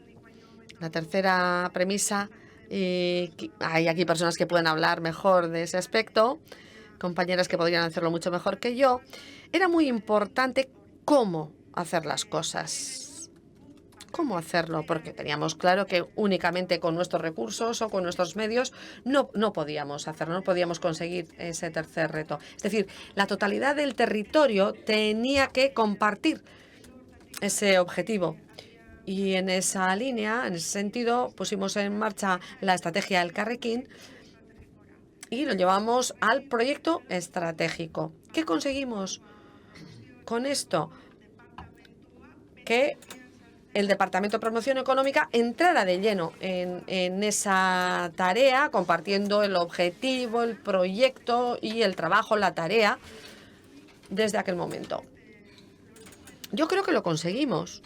la tercera premisa, hay aquí personas que pueden hablar mejor de ese aspecto, compañeras que podrían hacerlo mucho mejor que yo, era muy importante cómo hacer las cosas. ¿Cómo hacerlo? Porque teníamos claro que únicamente con nuestros recursos o con nuestros medios no podíamos hacerlo, no podíamos conseguir ese tercer reto. Es decir, la totalidad del territorio tenía que compartir ese objetivo. Y en esa línea, en ese sentido, pusimos en marcha la estrategia Elkarrekin y lo llevamos al proyecto estratégico. ¿Qué conseguimos con esto? Que el Departamento de Promoción Económica entrara de lleno en esa tarea, compartiendo el objetivo, el proyecto y el trabajo, la tarea, desde aquel momento. Yo creo que lo conseguimos.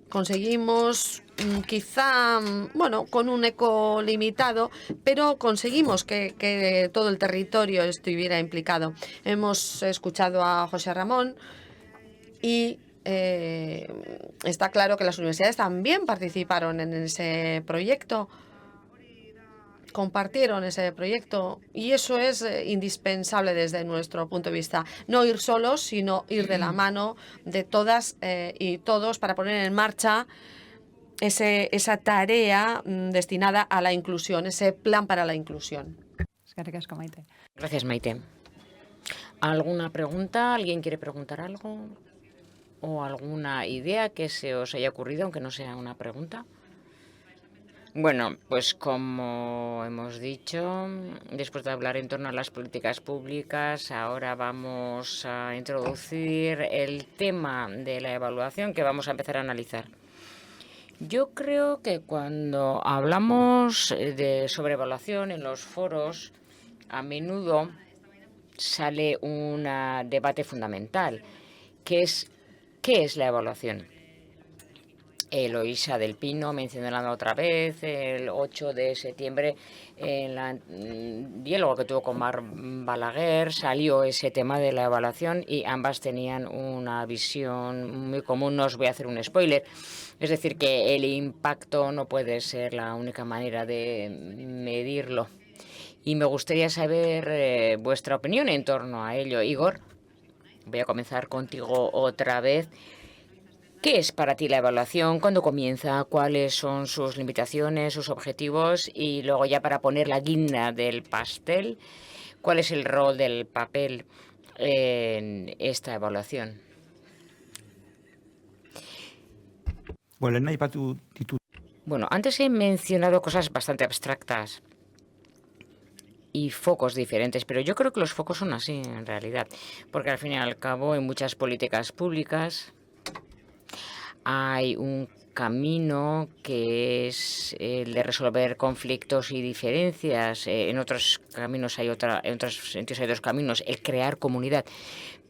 Conseguimos, quizá, bueno, con un eco limitado, pero conseguimos que todo el territorio estuviera implicado. Hemos escuchado a José Ramón y está claro que las universidades también participaron en ese proyecto, compartieron ese proyecto, y eso es indispensable desde nuestro punto de vista. No ir solos, sino ir de la mano de todas y todos para poner en marcha esa tarea destinada a la inclusión, ese plan para la inclusión. Eskerrik asko, Maite. Gracias, Maite. ¿Alguna pregunta? ¿Alguien quiere preguntar algo? ¿O alguna idea que se os haya ocurrido, aunque no sea una pregunta? Bueno, pues como hemos dicho, después de hablar en torno a las políticas públicas, ahora vamos a introducir el tema de la evaluación que vamos a empezar a analizar. Yo creo que cuando hablamos de sobreevaluación en los foros, a menudo sale un debate fundamental, que es ¿qué es la evaluación? Eloísa del Pino mencionándola otra vez, el 8 de septiembre, en el diálogo que tuvo con Mar Balaguer, salió ese tema de la evaluación y ambas tenían una visión muy común. No os voy a hacer un spoiler, es decir, que el impacto no puede ser la única manera de medirlo. Y me gustaría saber vuestra opinión en torno a ello. Igor, voy a comenzar contigo otra vez. ¿Qué es para ti la evaluación? ¿Cuándo comienza? ¿Cuáles son sus limitaciones, sus objetivos? Y luego ya para poner la guinda del pastel, ¿cuál es el rol del papel en esta evaluación? Bueno, antes he mencionado cosas bastante abstractas y focos diferentes, pero yo creo que los focos son así en realidad, porque al fin y al cabo en muchas políticas públicas hay un camino que es el de resolver conflictos y diferencias. En otros caminos en otros sentidos hay dos caminos, el crear comunidad.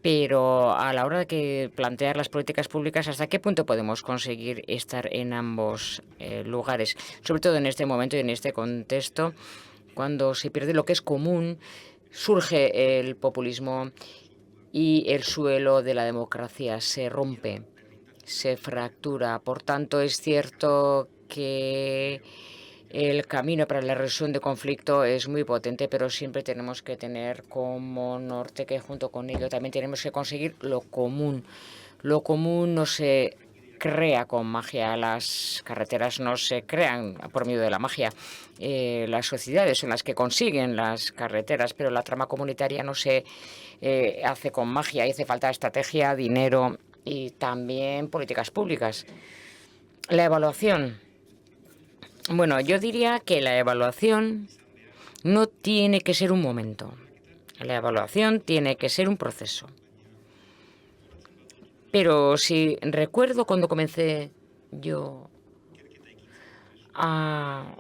Pero a la hora de plantear las políticas públicas, ¿hasta qué punto podemos conseguir estar en ambos lugares? Sobre todo en este momento y en este contexto, cuando se pierde lo que es común, surge el populismo y el suelo de la democracia se rompe, se fractura. Por tanto, es cierto que el camino para la resolución de conflicto es muy potente, pero siempre tenemos que tener como norte que junto con ello también tenemos que conseguir lo común. Lo común no se crea con magia, las carreteras no se crean por medio de la magia. Las sociedades son las que consiguen las carreteras, pero la trama comunitaria no se hace con magia. Y hace falta estrategia, dinero y también políticas públicas. La evaluación. Bueno, yo diría que la evaluación no tiene que ser un momento. La evaluación tiene que ser un proceso. Pero si recuerdo cuando comencé yo a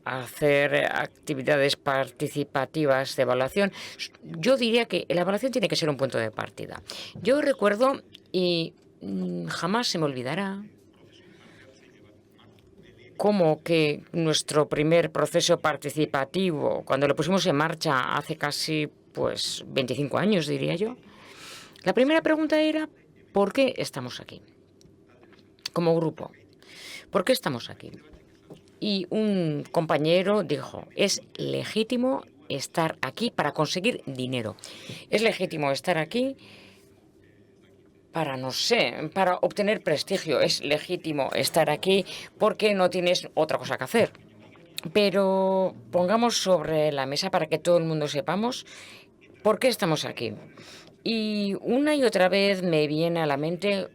hacer actividades participativas de evaluación, yo diría que la evaluación tiene que ser un punto de partida. Yo recuerdo, y jamás se me olvidará, como que nuestro primer proceso participativo, cuando lo pusimos en marcha hace casi 25 años, diría yo, la primera pregunta era ¿por qué estamos aquí? Como grupo, ¿por qué estamos aquí? Y un compañero dijo, es legítimo estar aquí para conseguir dinero. Es legítimo estar aquí para, no sé, para obtener prestigio. Es legítimo estar aquí porque no tienes otra cosa que hacer. Pero pongamos sobre la mesa para que todo el mundo sepamos por qué estamos aquí. Y una y otra vez me viene a la mente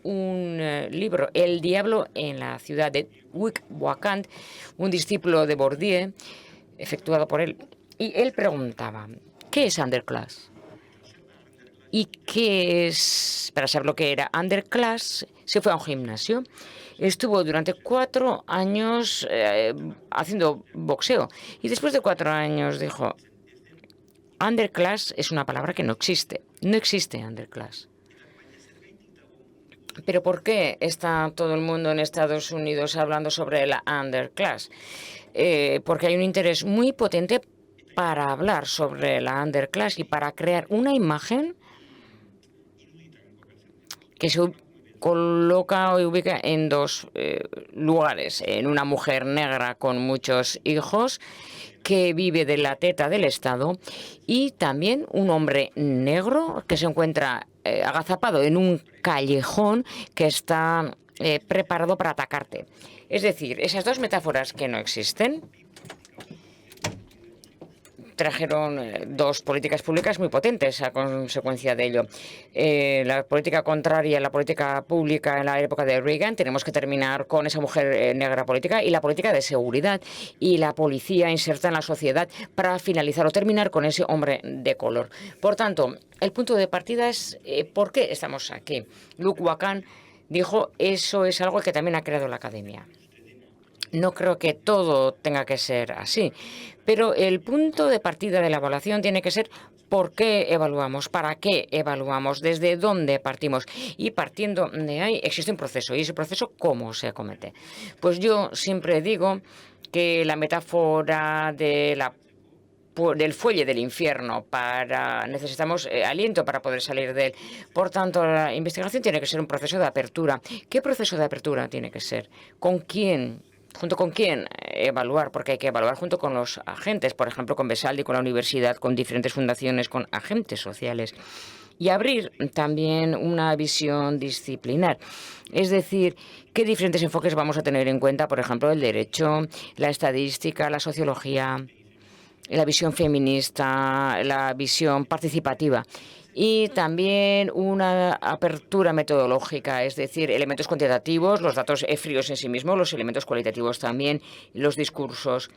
un libro, El diablo en la ciudad, de Wick Wakand, un discípulo de Bourdieu, efectuado por él. Y él preguntaba, ¿qué es underclass? y que es, para saber lo que era underclass, se fue a un gimnasio. Estuvo durante 4 años haciendo boxeo y después de 4 años dijo, underclass es una palabra que no existe. No existe underclass. ¿Pero por qué está todo el mundo en Estados Unidos hablando sobre la underclass? Porque hay un interés muy potente para hablar sobre la underclass y para crear una imagen que se coloca o ubica en 2 lugares. En una mujer negra con muchos hijos que vive de la teta del Estado y también un hombre negro que se encuentra agazapado en un callejón que está preparado para atacarte. Es decir, esas 2 metáforas que no existen trajeron 2 políticas públicas muy potentes a consecuencia de ello. La política contraria a la política pública en la época de Reagan, tenemos que terminar con esa mujer negra política, y la política de seguridad y la policía inserta en la sociedad para finalizar o terminar con ese hombre de color. Por tanto, el punto de partida es ¿por qué estamos aquí? Luke Wakan dijo, eso es algo que también ha creado la academia. No creo que todo tenga que ser así, pero el punto de partida de la evaluación tiene que ser por qué evaluamos, para qué evaluamos, desde dónde partimos. Y partiendo de ahí existe un proceso, y ese proceso, ¿cómo se acomete? Pues yo siempre digo que la metáfora del fuelle del infierno, necesitamos aliento para poder salir de él. Por tanto, la investigación tiene que ser un proceso de apertura. ¿Qué proceso de apertura tiene que ser? ¿Con quién? ¿Junto con quién evaluar? Porque hay que evaluar junto con los agentes, por ejemplo, con Besaldi, con la universidad, con diferentes fundaciones, con agentes sociales. Y abrir también una visión disciplinar. Es decir, qué diferentes enfoques vamos a tener en cuenta, por ejemplo, el derecho, la estadística, la sociología, la visión feminista, la visión participativa. Y también una apertura metodológica, es decir, elementos cuantitativos, los datos fríos en sí mismos, los elementos cualitativos también, los discursos,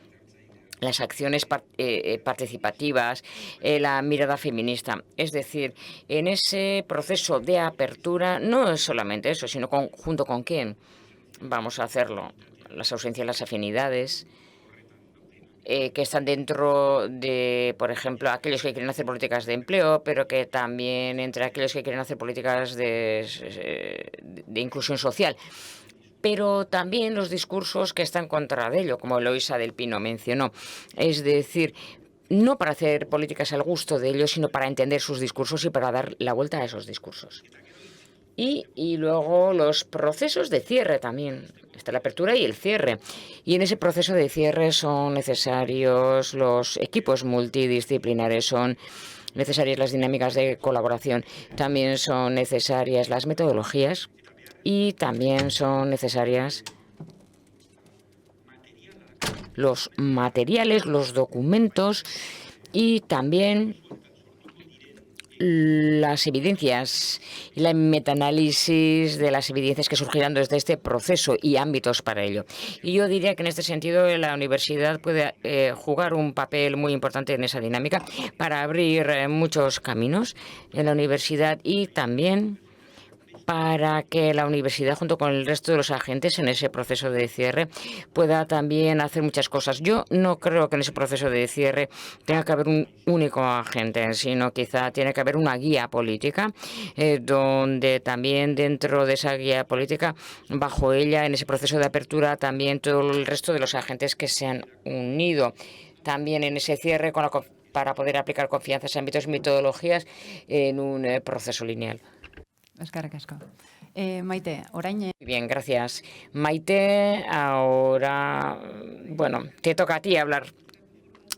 las acciones participativas, la mirada feminista. Es decir, en ese proceso de apertura no es solamente eso, sino junto con quién vamos a hacerlo. Las ausencias, las afinidades, que están dentro de, por ejemplo, aquellos que quieren hacer políticas de empleo, pero que también entre aquellos que quieren hacer políticas de inclusión social. Pero también los discursos que están contra de ello, como Eloisa del Pino mencionó. Es decir, no para hacer políticas al gusto de ellos, sino para entender sus discursos y para dar la vuelta a esos discursos. Y luego los procesos de cierre también. Está la apertura y el cierre. Y en ese proceso de cierre son necesarios los equipos multidisciplinares, son necesarias las dinámicas de colaboración, también son necesarias las metodologías y también son necesarias los materiales, los documentos y también las evidencias y la metaanálisis de las evidencias que surgirán desde este proceso y ámbitos para ello. Y yo diría que en este sentido la universidad puede jugar un papel muy importante en esa dinámica para abrir muchos caminos en la universidad y también para que la universidad, junto con el resto de los agentes en ese proceso de cierre, pueda también hacer muchas cosas. Yo no creo que en ese proceso de cierre tenga que haber un único agente, sino quizá tiene que haber una guía política, donde también dentro de esa guía política, bajo ella, en ese proceso de apertura, también todo el resto de los agentes que se han unido. También en ese cierre para poder aplicar confianzas, ámbitos y metodologías en un proceso lineal. Eskerrik asko. Maite, orain... Bien, gracias. Maite, ahora, bueno, te toca a ti hablar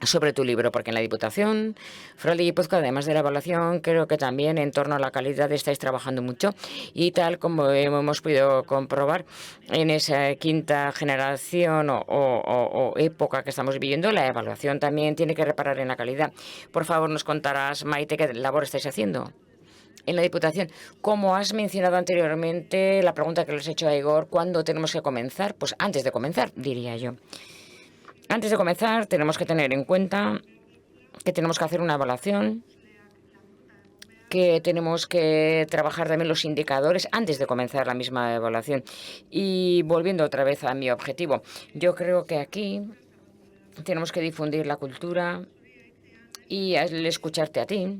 sobre tu libro, porque en la Diputación Foral de Guipúzcoa, además de la evaluación, creo que también en torno a la calidad estáis trabajando mucho y tal como hemos podido comprobar en esa quinta generación o época que estamos viviendo, la evaluación también tiene que reparar en la calidad. Por favor, nos contarás, Maite, qué labor estáis haciendo en la Diputación. Como has mencionado anteriormente, la pregunta que les he hecho a Igor, ¿cuándo tenemos que comenzar? Pues antes de comenzar, diría yo. Antes de comenzar, tenemos que tener en cuenta que tenemos que hacer una evaluación que tenemos que trabajar también los indicadores antes de comenzar la misma evaluación. Y volviendo otra vez a mi objetivo, yo creo que aquí tenemos que difundir la cultura y al escucharte a ti,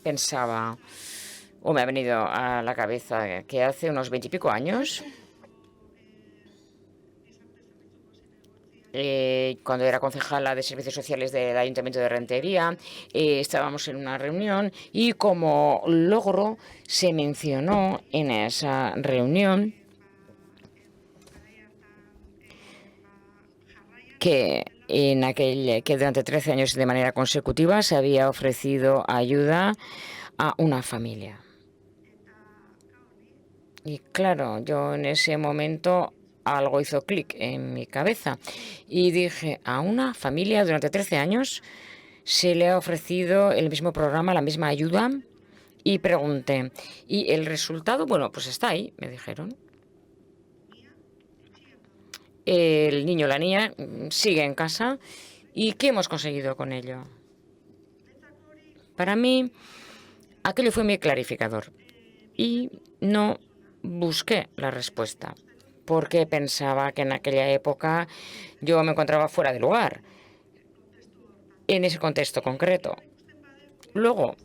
pensaba, o me ha venido a la cabeza que hace unos 20 y pico años, cuando era concejala de Servicios Sociales del Ayuntamiento de Rentería, estábamos en una reunión y como logro se mencionó en esa reunión que que durante 13 años de manera consecutiva se había ofrecido ayuda a una familia. Y claro, yo en ese momento algo hizo clic en mi cabeza y dije, a una familia durante 13 años se le ha ofrecido el mismo programa, la misma ayuda, y pregunté, ¿y el resultado? Bueno, pues está ahí, me dijeron. El niño o la niña sigue en casa. ¿Y qué hemos conseguido con ello? Para mí, aquello fue mi clarificador. Y no busqué la respuesta, porque pensaba que en aquella época yo me encontraba fuera de lugar, en ese contexto concreto. Luego,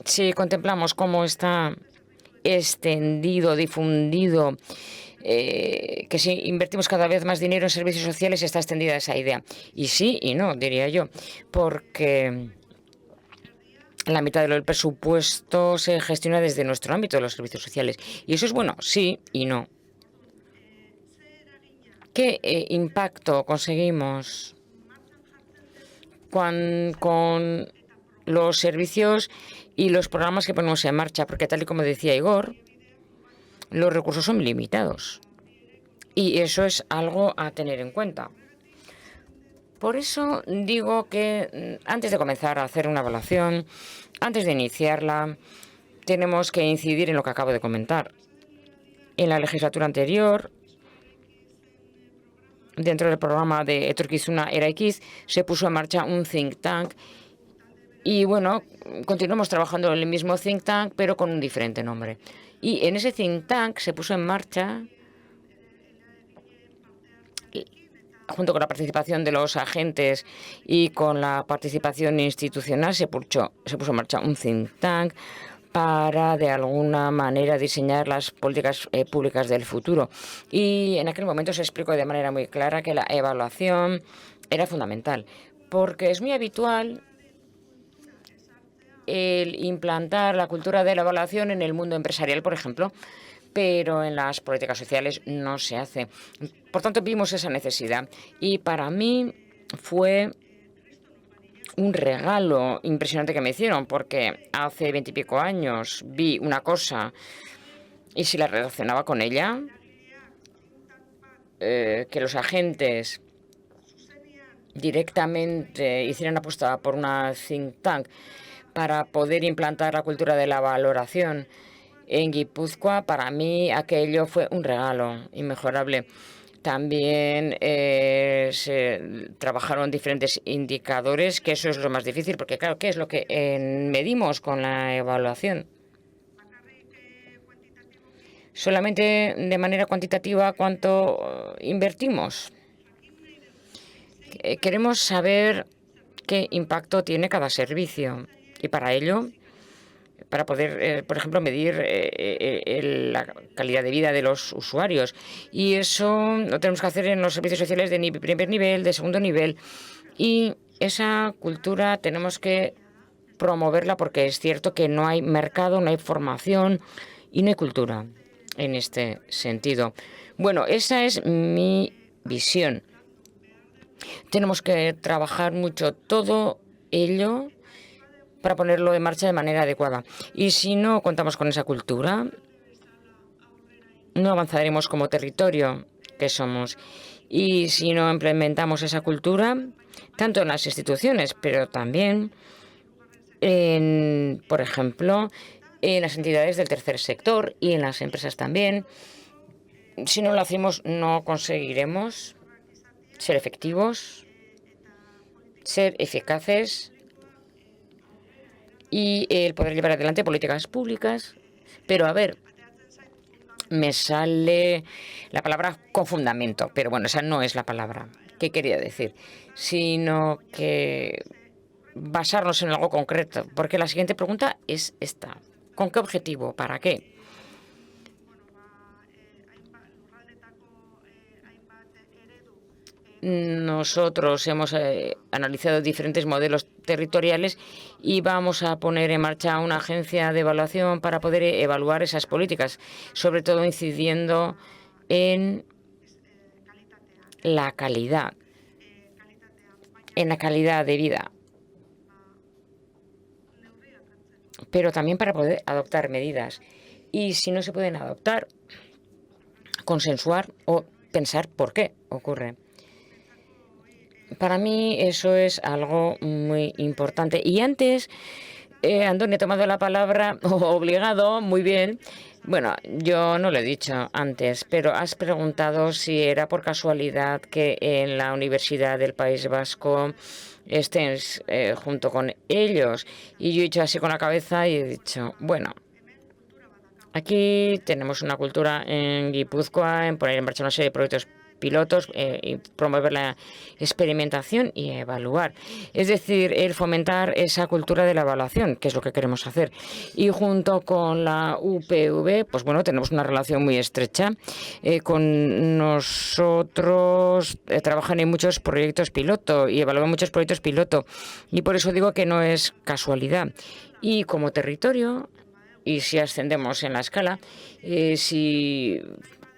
si contemplamos cómo está extendido, difundido, que si invertimos cada vez más dinero en servicios sociales, está extendida esa idea. Y sí y no, diría yo, porque la mitad del presupuesto se gestiona desde nuestro ámbito de los servicios sociales. Y eso es bueno, sí y no. ¿Qué impacto conseguimos con los servicios y los programas que ponemos en marcha? Porque tal y como decía Igor, los recursos son limitados. Y eso es algo a tener en cuenta. Por eso digo que antes de comenzar a hacer una evaluación, antes de iniciarla, tenemos que incidir en lo que acabo de comentar. En la legislatura anterior, dentro del programa de Etorkizuna Eraikiz, se puso en marcha un think tank y, bueno, continuamos trabajando en el mismo think tank, pero con un diferente nombre. Y en ese think tank se puso en marcha, junto con la participación de los agentes y con la participación institucional, se puso en marcha un think tank para, de alguna manera, diseñar las políticas públicas del futuro. Y en aquel momento se explicó de manera muy clara que la evaluación era fundamental, porque es muy habitual el implantar la cultura de la evaluación en el mundo empresarial, por ejemplo, pero en las políticas sociales no se hace. Por tanto, vimos esa necesidad. Y para mí fue un regalo impresionante que me hicieron, porque hace 20 y pico años vi una cosa y si la relacionaba con ella, que los agentes directamente hicieran apuesta por una think tank para poder implantar la cultura de la valoración en Guipúzcoa, para mí aquello fue un regalo inmejorable. También se trabajaron diferentes indicadores, que eso es lo más difícil, porque claro, ¿qué es lo que medimos con la evaluación? Solamente de manera cuantitativa cuánto invertimos. Queremos saber qué impacto tiene cada servicio y para ello, para poder, por ejemplo, medir la calidad de vida de los usuarios. Y eso lo tenemos que hacer en los servicios sociales de primer nivel, de segundo nivel. Y esa cultura tenemos que promoverla porque es cierto que no hay mercado, no hay formación y no hay cultura en este sentido. Bueno, esa es mi visión. Tenemos que trabajar mucho todo ello para ponerlo en marcha de manera adecuada. Y si no contamos con esa cultura, no avanzaremos como territorio que somos. Y si no implementamos esa cultura, tanto en las instituciones, pero también, por ejemplo, en las entidades del tercer sector y en las empresas también, si no lo hacemos, no conseguiremos ser efectivos, ser eficaces y el poder llevar adelante políticas públicas. Pero a ver, me sale la palabra con fundamento, pero bueno, esa no es la palabra que quería decir, sino que basarnos en algo concreto, porque la siguiente pregunta es esta: ¿con qué objetivo? ¿Para qué? Nosotros hemos analizado diferentes modelos territoriales y vamos a poner en marcha una agencia de evaluación para poder evaluar esas políticas, sobre todo incidiendo en la calidad, de vida, pero también para poder adoptar medidas. Y si no se pueden adoptar, consensuar o pensar por qué ocurre. Para mí eso es algo muy importante. Y antes, Antonio ha tomado la palabra, obligado, muy bien. Bueno, yo no lo he dicho antes, pero has preguntado si era por casualidad que en la Universidad del País Vasco estén junto con ellos. Y yo he hecho así con la cabeza y he dicho, bueno, aquí tenemos una cultura en Guipúzcoa en poner en marcha una serie de proyectos pilotos y promover la experimentación y evaluar. Es decir, el fomentar esa cultura de la evaluación, que es lo que queremos hacer. Y junto con la UPV, pues bueno, tenemos una relación muy estrecha. Con nosotros trabajan en muchos proyectos piloto y evalúan muchos proyectos piloto. Y por eso digo que no es casualidad. Y como territorio, y si ascendemos en la escala, si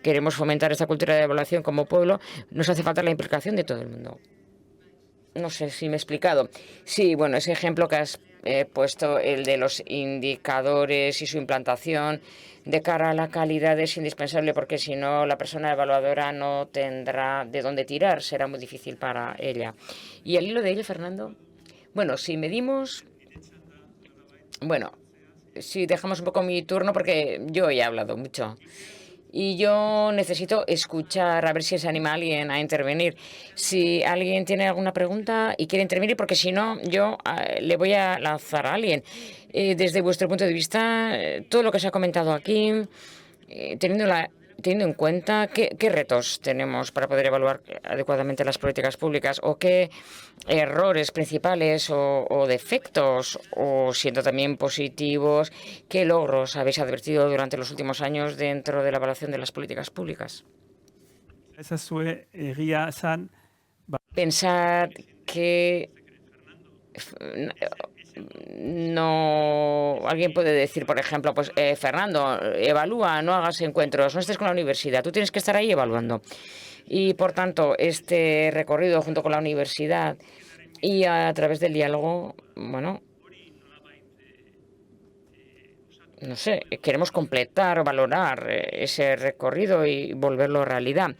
queremos fomentar esta cultura de evaluación como pueblo, nos hace falta la implicación de todo el mundo. No sé si me he explicado. Sí, bueno, ese ejemplo que has puesto, el de los indicadores y su implantación de cara a la calidad, es indispensable, porque si no, la persona evaluadora no tendrá de dónde tirar, será muy difícil para ella. Y al hilo de ello, Fernando, bueno, si medimos, bueno, si dejamos un poco mi turno, porque yo he hablado mucho. Y yo necesito escuchar a ver si se anima alguien a intervenir. Si alguien tiene alguna pregunta y quiere intervenir, porque si no, yo le voy a lanzar a alguien. Desde vuestro punto de vista, todo lo que se ha comentado aquí, teniendo en cuenta qué retos tenemos para poder evaluar adecuadamente las políticas públicas, o qué errores principales o defectos, o siendo también positivos, qué logros habéis advertido durante los últimos años dentro de la evaluación de las políticas públicas. Pensar que no, alguien puede decir, por ejemplo, pues Fernando, evalúa, no hagas encuentros, no estés con la universidad, tú tienes que estar ahí evaluando. Y por tanto, este recorrido junto con la universidad y a través del diálogo, bueno, no sé, queremos completar o valorar ese recorrido y volverlo realidad.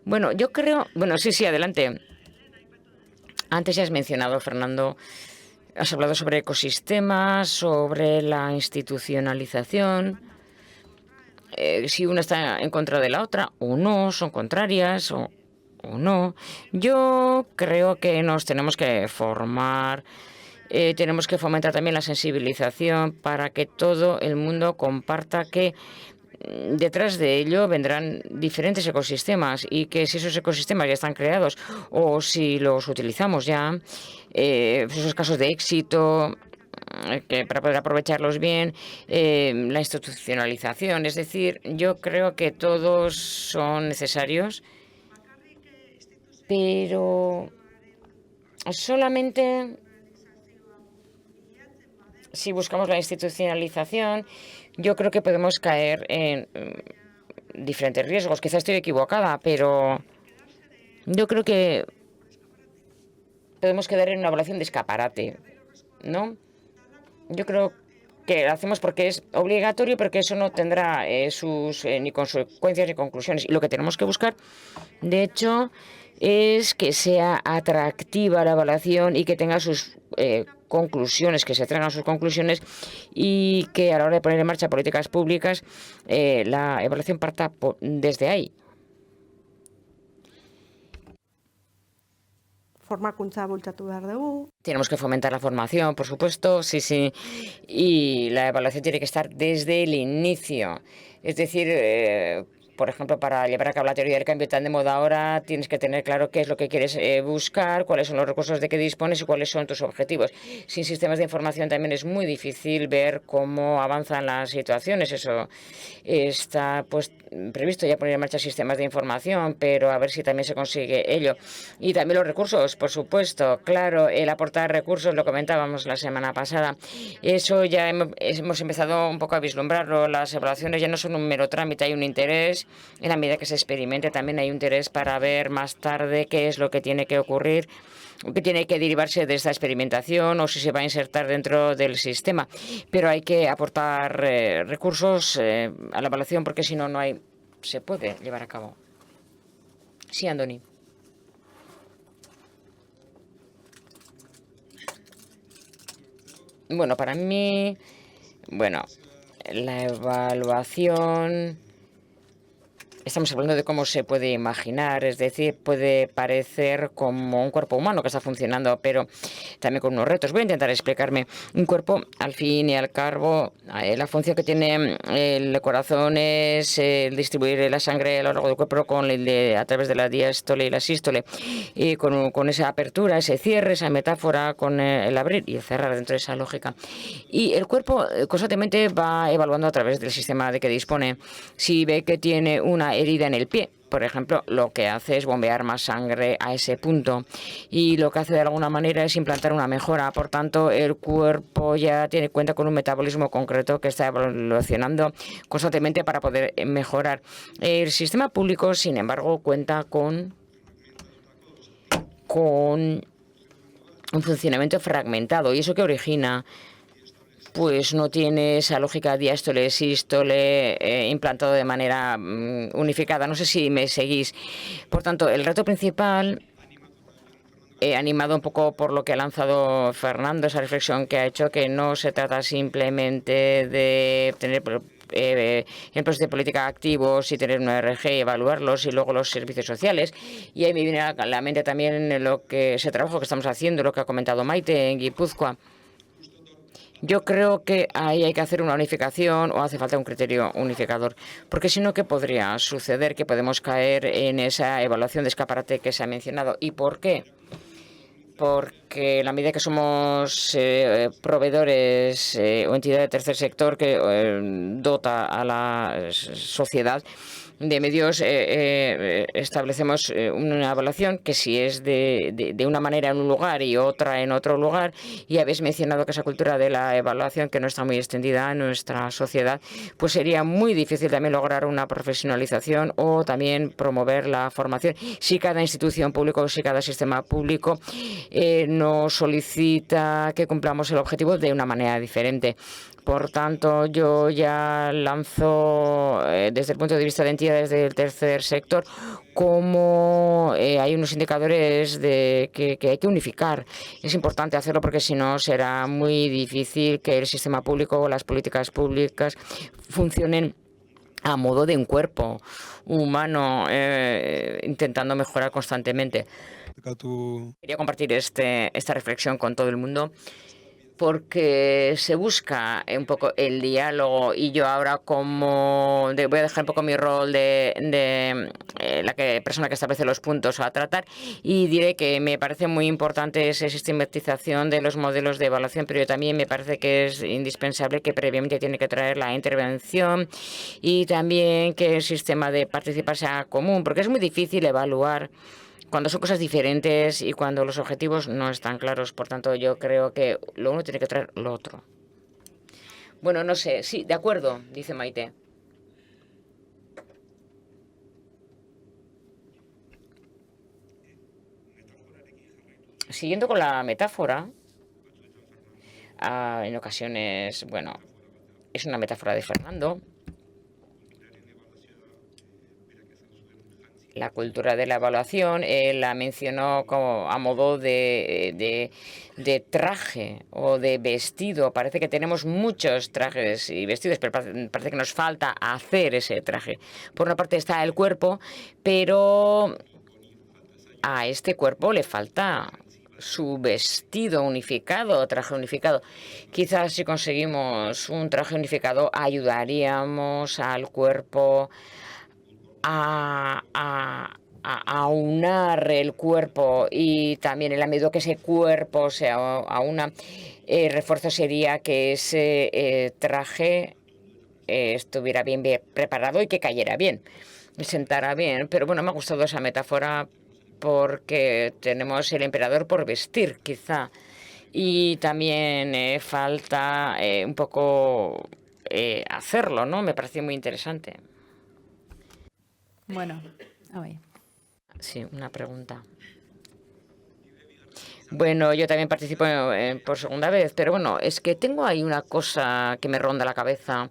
Bueno, yo creo, bueno, sí, adelante. Antes ya has mencionado, Fernando, has hablado sobre ecosistemas, sobre la institucionalización, si una está en contra de la otra o no, son contrarias o no. Yo creo que nos tenemos que formar, tenemos que fomentar también la sensibilización para que todo el mundo comparta que detrás de ello vendrán diferentes ecosistemas, y que si esos ecosistemas ya están creados o si los utilizamos ya, esos casos de éxito, que para poder aprovecharlos bien, la institucionalización. Es decir, yo creo que todos son necesarios, pero solamente si buscamos la institucionalización, yo creo que podemos caer en diferentes riesgos. Quizá estoy equivocada, pero yo creo que podemos quedar en una evaluación de escaparate, ¿no? Yo creo que lo hacemos porque es obligatorio, pero que eso no tendrá sus ni consecuencias ni conclusiones. Y lo que tenemos que buscar, de hecho, es que sea atractiva la evaluación y que tenga sus conclusiones, que se traigan sus conclusiones, y que a la hora de poner en marcha políticas públicas, la evaluación parta desde ahí. formakuntza bultzatu behar dugu. Tenemos que fomentar la formación, por supuesto, sí, sí. Y la evaluación tiene que estar desde el inicio. Es decir, por ejemplo, para llevar a cabo la teoría del cambio tan de moda ahora, tienes que tener claro qué es lo que quieres buscar, cuáles son los recursos de que dispones y cuáles son tus objetivos. Sin sistemas de información también es muy difícil ver cómo avanzan las situaciones. Eso está pues previsto ya poner en marcha sistemas de información, pero a ver si también se consigue ello. Y también los recursos, por supuesto. Claro, el aportar recursos, lo comentábamos la semana pasada. Eso ya hemos empezado un poco a vislumbrarlo. Las evaluaciones ya no son un mero trámite, hay un interés. En la medida que se experimente también hay un interés para ver más tarde qué es lo que tiene que ocurrir, que tiene que derivarse de esta experimentación o si se va a insertar dentro del sistema. Pero hay que aportar recursos a la evaluación porque si no, no se puede llevar a cabo. Sí, Andoni. Bueno, para mí, la evaluación... Estamos hablando de cómo se puede imaginar, es decir, puede parecer como un cuerpo humano que está funcionando, pero también con unos retos. Voy a intentar explicarme. Un cuerpo, al fin y al cabo, la función que tiene el corazón es distribuir la sangre a lo largo del cuerpo a través de la diástole y la sístole. Y con esa apertura, ese cierre, esa metáfora, con el abrir y el cerrar dentro de esa lógica. Y el cuerpo constantemente va evaluando a través del sistema de que dispone. Si ve que tiene una herida en el pie, por ejemplo, lo que hace es bombear más sangre a ese punto y lo que hace de alguna manera es implantar una mejora. Por tanto, el cuerpo ya tiene cuenta con un metabolismo concreto que está evolucionando constantemente para poder mejorar. El sistema público, sin embargo, cuenta con un funcionamiento fragmentado. ¿Y eso qué origina? Pues no tiene esa lógica diástole-sístole implantado de manera unificada. No sé si me seguís. Por tanto, el reto principal, animado un poco por lo que ha lanzado Fernando, esa reflexión que ha hecho, que no se trata simplemente de tener ejemplos de política activos y tener una RG y evaluarlos y luego los servicios sociales. Y ahí me viene a la mente también ese trabajo que estamos haciendo, lo que ha comentado Maite en Guipúzcoa. Yo creo que ahí hay que hacer una unificación o hace falta un criterio unificador, porque si no, ¿qué podría suceder? Que podemos caer en esa evaluación de escaparate que se ha mencionado. ¿Y por qué? Porque en la medida que somos proveedores o entidad de tercer sector que dota a la sociedad de medios, establecemos una evaluación que si es de una manera en un lugar y otra en otro lugar, y habéis mencionado que esa cultura de la evaluación que no está muy extendida en nuestra sociedad, pues sería muy difícil también lograr una profesionalización o también promover la formación si cada institución pública o si cada sistema público nos solicita que cumplamos el objetivo de una manera diferente. Por tanto, yo ya lanzo desde el punto de vista de entidades del tercer sector cómo hay unos indicadores que hay que unificar. Es importante hacerlo porque si no será muy difícil que el sistema público o las políticas públicas funcionen a modo de un cuerpo humano intentando mejorar constantemente. Quería compartir esta reflexión con todo el mundo, porque se busca un poco el diálogo y yo ahora voy a dejar un poco mi rol de la persona que establece los puntos a tratar y diré que me parece muy importante esa sistematización de los modelos de evaluación, pero también me parece que es indispensable que previamente tiene que traer la intervención y también que el sistema de participar sea común, porque es muy difícil evaluar cuando son cosas diferentes y cuando los objetivos no están claros. Por tanto, yo creo que lo uno tiene que traer lo otro. Bueno, no sé. Sí, de acuerdo, dice Maite. Siguiendo con la metáfora, en ocasiones, es una metáfora de Fernando. La cultura de la evaluación la mencionó como a modo de traje o de vestido. Parece que tenemos muchos trajes y vestidos, pero parece que nos falta hacer ese traje. Por una parte está el cuerpo, pero a este cuerpo le falta su vestido unificado, traje unificado. Quizás si conseguimos un traje unificado ayudaríamos al cuerpo a aunar el cuerpo y también en la medida que ese cuerpo se aúna, el refuerzo sería que ese traje estuviera bien preparado y que cayera bien, sentara bien. Pero bueno, me ha gustado esa metáfora porque tenemos el emperador por vestir, quizá. Y también falta un poco hacerlo, ¿no? Me pareció muy interesante. Bueno, bai. Sí, una pregunta. Bueno, yo también participo por segunda vez, pero bueno, es que tengo ahí una cosa que me ronda la cabeza.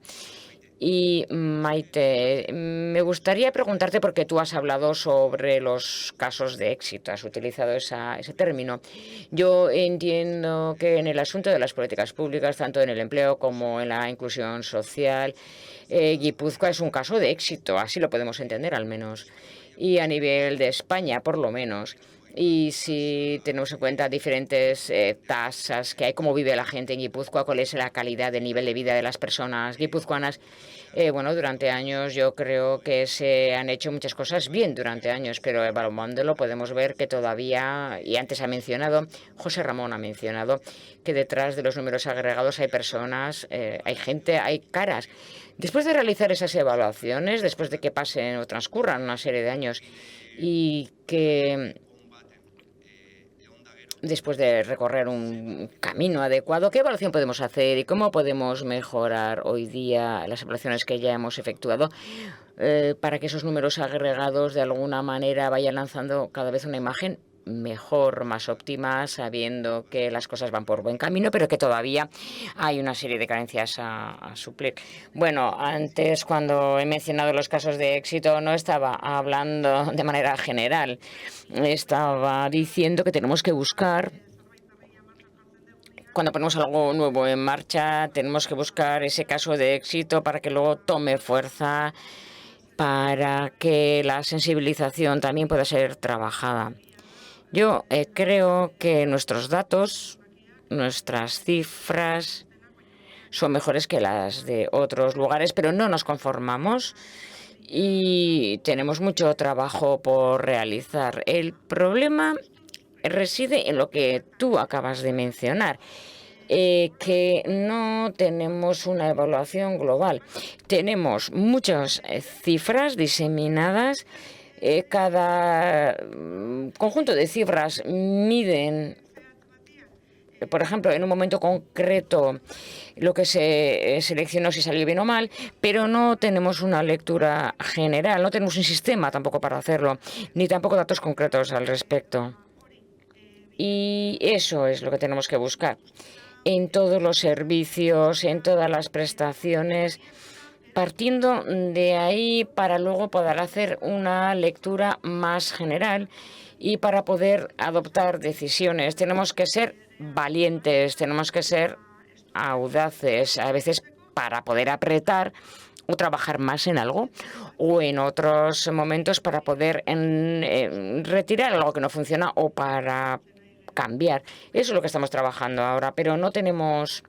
Y Maite, me gustaría preguntarte, porque tú has hablado sobre los casos de éxito, has utilizado ese término. Yo entiendo que en el asunto de las políticas públicas, tanto en el empleo como en la inclusión social, Guipúzcoa es un caso de éxito, así lo podemos entender al menos. Y a nivel de España, por lo menos. Y si tenemos en cuenta diferentes tasas que hay, cómo vive la gente en Guipúzcoa, cuál es la calidad del nivel de vida de las personas guipuzcoanas, bueno, durante años yo creo que se han hecho muchas cosas bien durante años, pero evaluándolo podemos ver que todavía, y antes ha mencionado, José Ramón ha mencionado, que detrás de los números agregados hay personas, hay gente, hay caras. Después de realizar esas evaluaciones, después de que pasen o transcurran una serie de años y que después de recorrer un camino adecuado, ¿qué evaluación podemos hacer y cómo podemos mejorar hoy día las evaluaciones que ya hemos efectuado para que esos números agregados de alguna manera vayan lanzando cada vez una imagen mejor, más óptima, sabiendo que las cosas van por buen camino, pero que todavía hay una serie de carencias a suplir? Bueno, antes cuando he mencionado los casos de éxito no estaba hablando de manera general, estaba diciendo que tenemos que buscar, cuando ponemos algo nuevo en marcha, tenemos que buscar ese caso de éxito para que luego tome fuerza, para que la sensibilización también pueda ser trabajada. Yo creo que nuestros datos, nuestras cifras son mejores que las de otros lugares, pero no nos conformamos y tenemos mucho trabajo por realizar. El problema reside en lo que tú acabas de mencionar, que no tenemos una evaluación global. Tenemos muchas cifras diseminadas. Cada conjunto de cifras miden, por ejemplo, en un momento concreto lo que se seleccionó, si salió bien o mal, pero no tenemos una lectura general, no tenemos un sistema tampoco para hacerlo, ni tampoco datos concretos al respecto. Y eso es lo que tenemos que buscar en todos los servicios, en todas las prestaciones, partiendo de ahí para luego poder hacer una lectura más general y para poder adoptar decisiones. Tenemos que ser valientes, tenemos que ser audaces, a veces para poder apretar o trabajar más en algo, o en otros momentos para poder retirar algo que no funciona o para cambiar. Eso es lo que estamos trabajando ahora, pero no tenemos...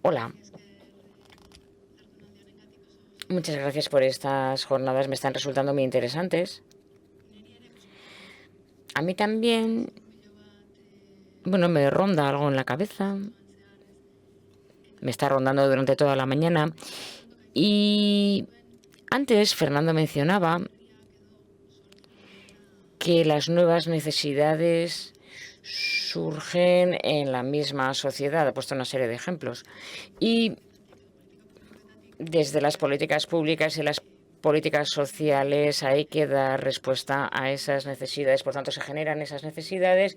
Hola. Muchas gracias por estas jornadas, me están resultando muy interesantes. A mí también, bueno, me ronda algo en la cabeza. Me está rondando durante toda la mañana. Y antes Fernando mencionaba que las nuevas necesidades surgen en la misma sociedad. Ha puesto una serie de ejemplos. Y desde las políticas públicas y las políticas sociales hay que dar respuesta a esas necesidades. Por tanto, se generan esas necesidades,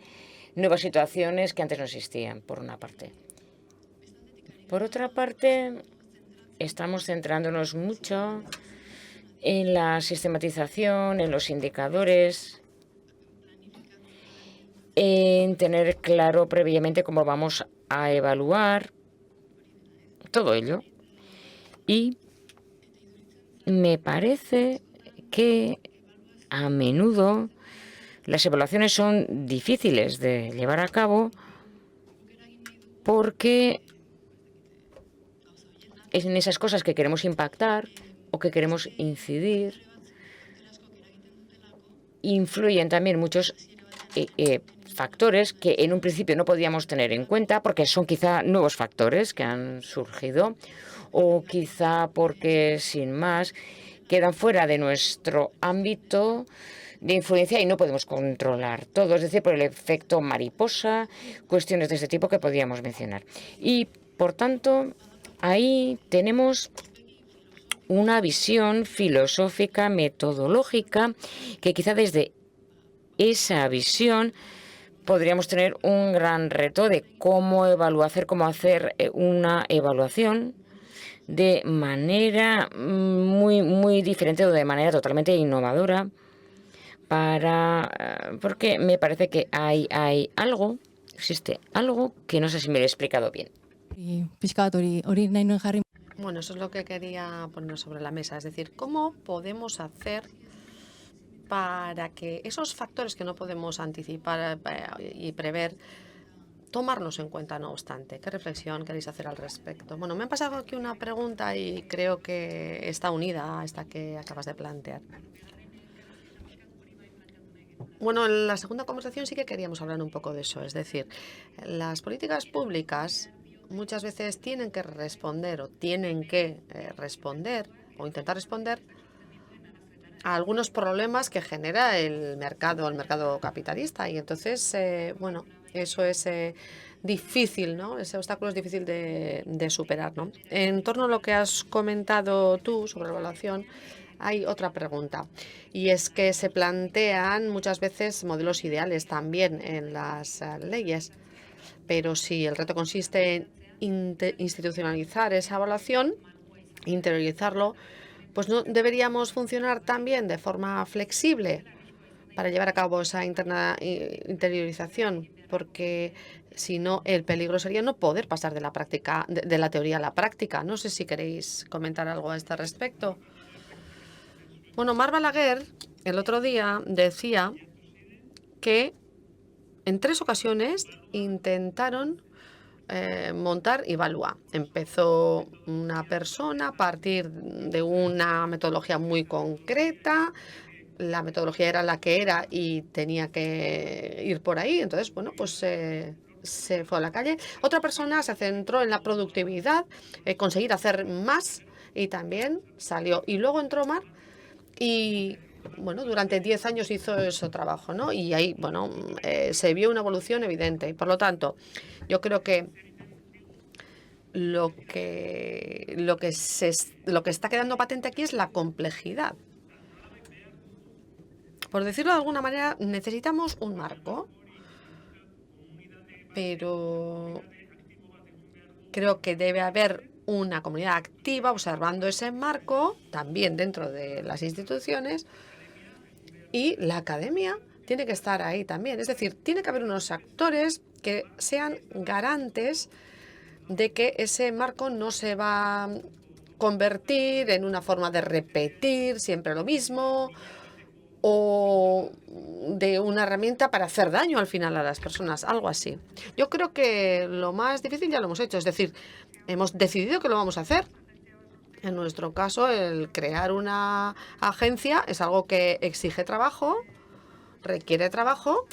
nuevas situaciones que antes no existían, por una parte. Por otra parte, estamos centrándonos mucho en la sistematización, en los indicadores, en tener claro previamente cómo vamos a evaluar todo ello. Y me parece que a menudo las evaluaciones son difíciles de llevar a cabo porque es en esas cosas que queremos impactar o que queremos incidir. Influyen también muchos factores que en un principio no podíamos tener en cuenta porque son quizá nuevos factores que han surgido o quizá porque, sin más, quedan fuera de nuestro ámbito de influencia y no podemos controlar todo, es decir, por el efecto mariposa, cuestiones de este tipo que podríamos mencionar. Y, por tanto, ahí tenemos una visión filosófica, metodológica, que quizá desde esa visión podríamos tener un gran reto de cómo hacer una evaluación de manera muy diferente o de manera totalmente innovadora, porque me parece que existe algo que no sé si me lo he explicado bien. Bueno, eso es lo que quería poner sobre la mesa, es decir, ¿cómo podemos hacer para que esos factores que no podemos anticipar y prever, tomarlos en cuenta no obstante? ¿Qué reflexión queréis hacer al respecto? Bueno, me han pasado aquí una pregunta y creo que está unida a esta que acabas de plantear. Bueno, en la segunda conversación sí que queríamos hablar un poco de eso, es decir, las políticas públicas muchas veces tienen que responder o intentar responder a algunos problemas que genera el mercado capitalista. Y entonces, bueno, eso es difícil, ¿no? Ese obstáculo es difícil de superar, ¿no? En torno a lo que has comentado tú sobre la evaluación, hay otra pregunta. Y es que se plantean muchas veces modelos ideales también en las leyes. Pero si el reto consiste en institucionalizar esa evaluación, interiorizarlo, pues no deberíamos funcionar también de forma flexible para llevar a cabo esa interiorización, porque si no, el peligro sería no poder pasar de la práctica, de la teoría a la práctica. No sé si queréis comentar algo a este respecto. Bueno, Marc Balaguer el otro día decía que en 3 ocasiones intentaron montar Ivalua. Empezó una persona a partir de una metodología muy concreta. La metodología era la que era y tenía que ir por ahí. Entonces, bueno, pues se fue a la calle. Otra persona se centró en la productividad, conseguir hacer más y también salió. Y luego entró Marc y bueno, durante 10 años hizo ese trabajo, ¿no? Y ahí, bueno, se vio una evolución evidente. Y por lo tanto, yo creo que lo que está quedando patente aquí es la complejidad. Por decirlo de alguna manera, necesitamos un marco, pero creo que debe haber una comunidad activa observando ese marco, también dentro de las instituciones, y la academia tiene que estar ahí también. Es decir, tiene que haber unos actores que sean garantes de que ese marco no se va a convertir en una forma de repetir siempre lo mismo o de una herramienta para hacer daño al final a las personas, algo así. Yo creo que lo más difícil ya lo hemos hecho, es decir, hemos decidido que lo vamos a hacer. En nuestro caso, el crear una agencia es algo que exige trabajo, requiere trabajo,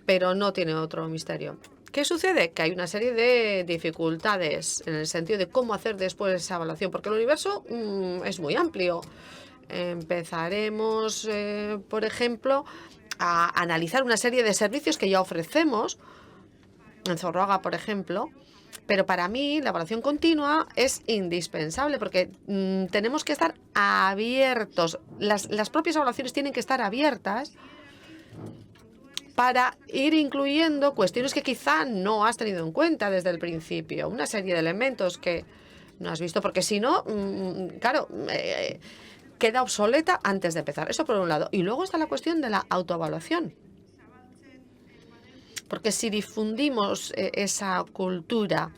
pero no tiene otro misterio. ¿Qué sucede? Que hay una serie de dificultades en el sentido de cómo hacer después esa evaluación, porque el universo es muy amplio. Empezaremos, por ejemplo, a analizar una serie de servicios que ya ofrecemos, en Zorroaga, por ejemplo, pero para mí la evaluación continua es indispensable porque tenemos que estar abiertos. Las propias evaluaciones tienen que estar abiertas para ir incluyendo cuestiones que quizá no has tenido en cuenta desde el principio, una serie de elementos que no has visto, porque si no, claro, queda obsoleta antes de empezar. Eso por un lado. Y luego está la cuestión de la autoevaluación. Porque si difundimos esa cultura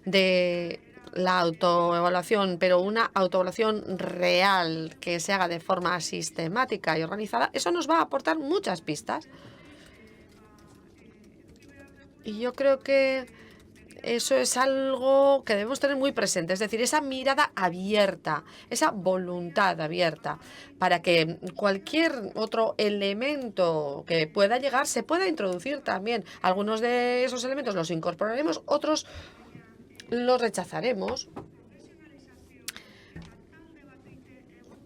de la autoevaluación, pero una autoevaluación real que se haga de forma sistemática y organizada, eso nos va a aportar muchas pistas. Y yo creo que eso es algo que debemos tener muy presente, es decir, esa mirada abierta, esa voluntad abierta, para que cualquier otro elemento que pueda llegar se pueda introducir también. Algunos de esos elementos los incorporaremos, otros los rechazaremos.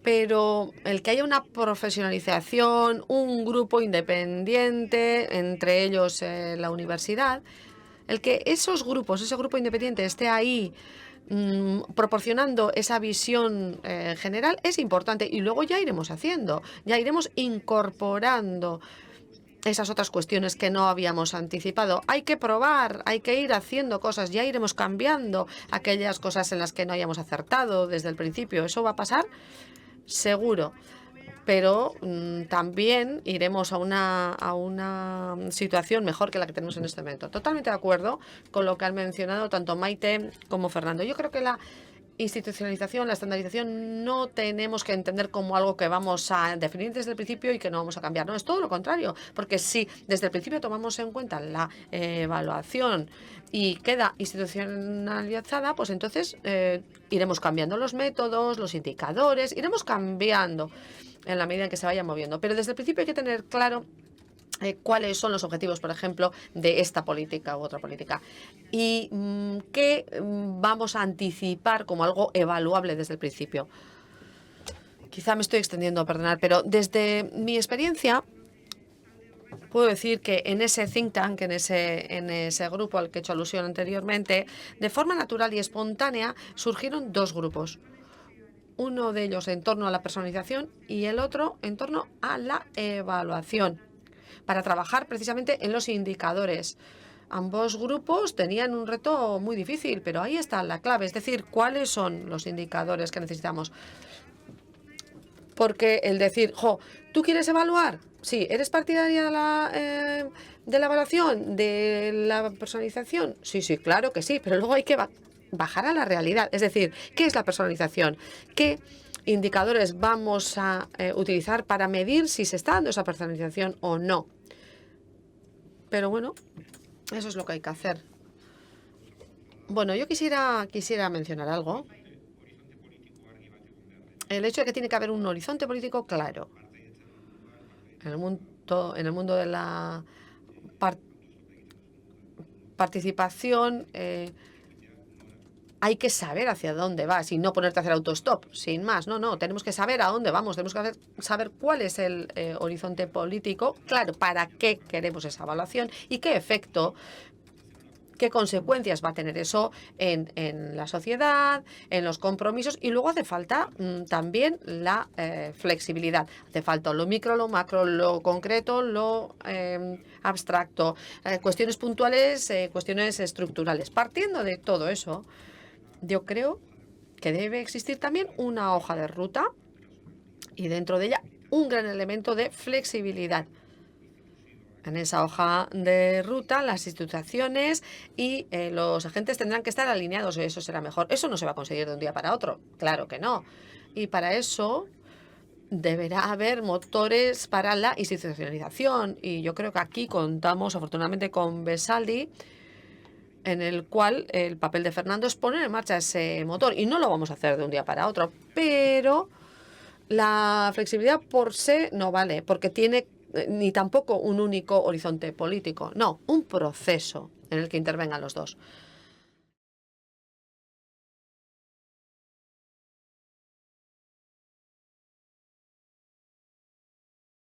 Pero el que haya una profesionalización, un grupo independiente, entre ellos la universidad, el que esos grupos, ese grupo independiente esté ahí proporcionando esa visión general es importante. Y luego ya iremos haciendo, ya iremos incorporando esas otras cuestiones que no habíamos anticipado. Hay que probar, hay que ir haciendo cosas, ya iremos cambiando aquellas cosas en las que no hayamos acertado desde el principio. Eso va a pasar seguro, pero también iremos a una situación mejor que la que tenemos en este momento. Totalmente de acuerdo con lo que han mencionado tanto Maite como Fernando. Yo creo que la institucionalización, la estandarización, no tenemos que entender como algo que vamos a definir desde el principio y que no vamos a cambiar. No, es todo lo contrario, porque si desde el principio tomamos en cuenta la evaluación y queda institucionalizada, pues entonces iremos cambiando los métodos, los indicadores, iremos cambiando en la medida en que se vaya moviendo. Pero desde el principio hay que tener claro cuáles son los objetivos, por ejemplo, de esta política u otra política y qué vamos a anticipar como algo evaluable desde el principio. Quizá me estoy extendiendo, perdonad, pero desde mi experiencia puedo decir que en ese think tank, en ese grupo al que he hecho alusión anteriormente, de forma natural y espontánea surgieron dos grupos. Uno de ellos en torno a la personalización y el otro en torno a la evaluación, para trabajar precisamente en los indicadores. Ambos grupos tenían un reto muy difícil, pero ahí está la clave, es decir, cuáles son los indicadores que necesitamos. Porque el decir, ¿tú quieres evaluar? Sí, ¿eres partidaria de la evaluación, de la personalización? Sí, claro que sí, pero luego hay que bajar a la realidad. Es decir, ¿qué es la personalización? ¿Qué indicadores vamos a utilizar para medir si se está dando esa personalización o no? Pero bueno, eso es lo que hay que hacer. Bueno, yo quisiera mencionar algo. El hecho de que tiene que haber un horizonte político claro. En el mundo de la participación hay que saber hacia dónde vas y no ponerte a hacer autostop, sin más. No, tenemos que saber a dónde vamos, tenemos que saber cuál es el horizonte político, claro, para qué queremos esa evaluación y qué efecto, qué consecuencias va a tener eso en la sociedad, en los compromisos. Y luego hace falta también la flexibilidad. Hace falta lo micro, lo macro, lo concreto, lo abstracto, cuestiones puntuales, cuestiones estructurales. Partiendo de todo eso, yo creo que debe existir también una hoja de ruta y dentro de ella un gran elemento de flexibilidad. En esa hoja de ruta, las instituciones y los agentes tendrán que estar alineados, eso será mejor. Eso no se va a conseguir de un día para otro, claro que no. Y para eso deberá haber motores para la institucionalización. Y yo creo que aquí contamos afortunadamente con Besaldi, en el cual el papel de Fernando es poner en marcha ese motor. Y no lo vamos a hacer de un día para otro, pero la flexibilidad por sí no vale, porque tiene ni tampoco un único horizonte político. No, un proceso en el que intervengan los dos.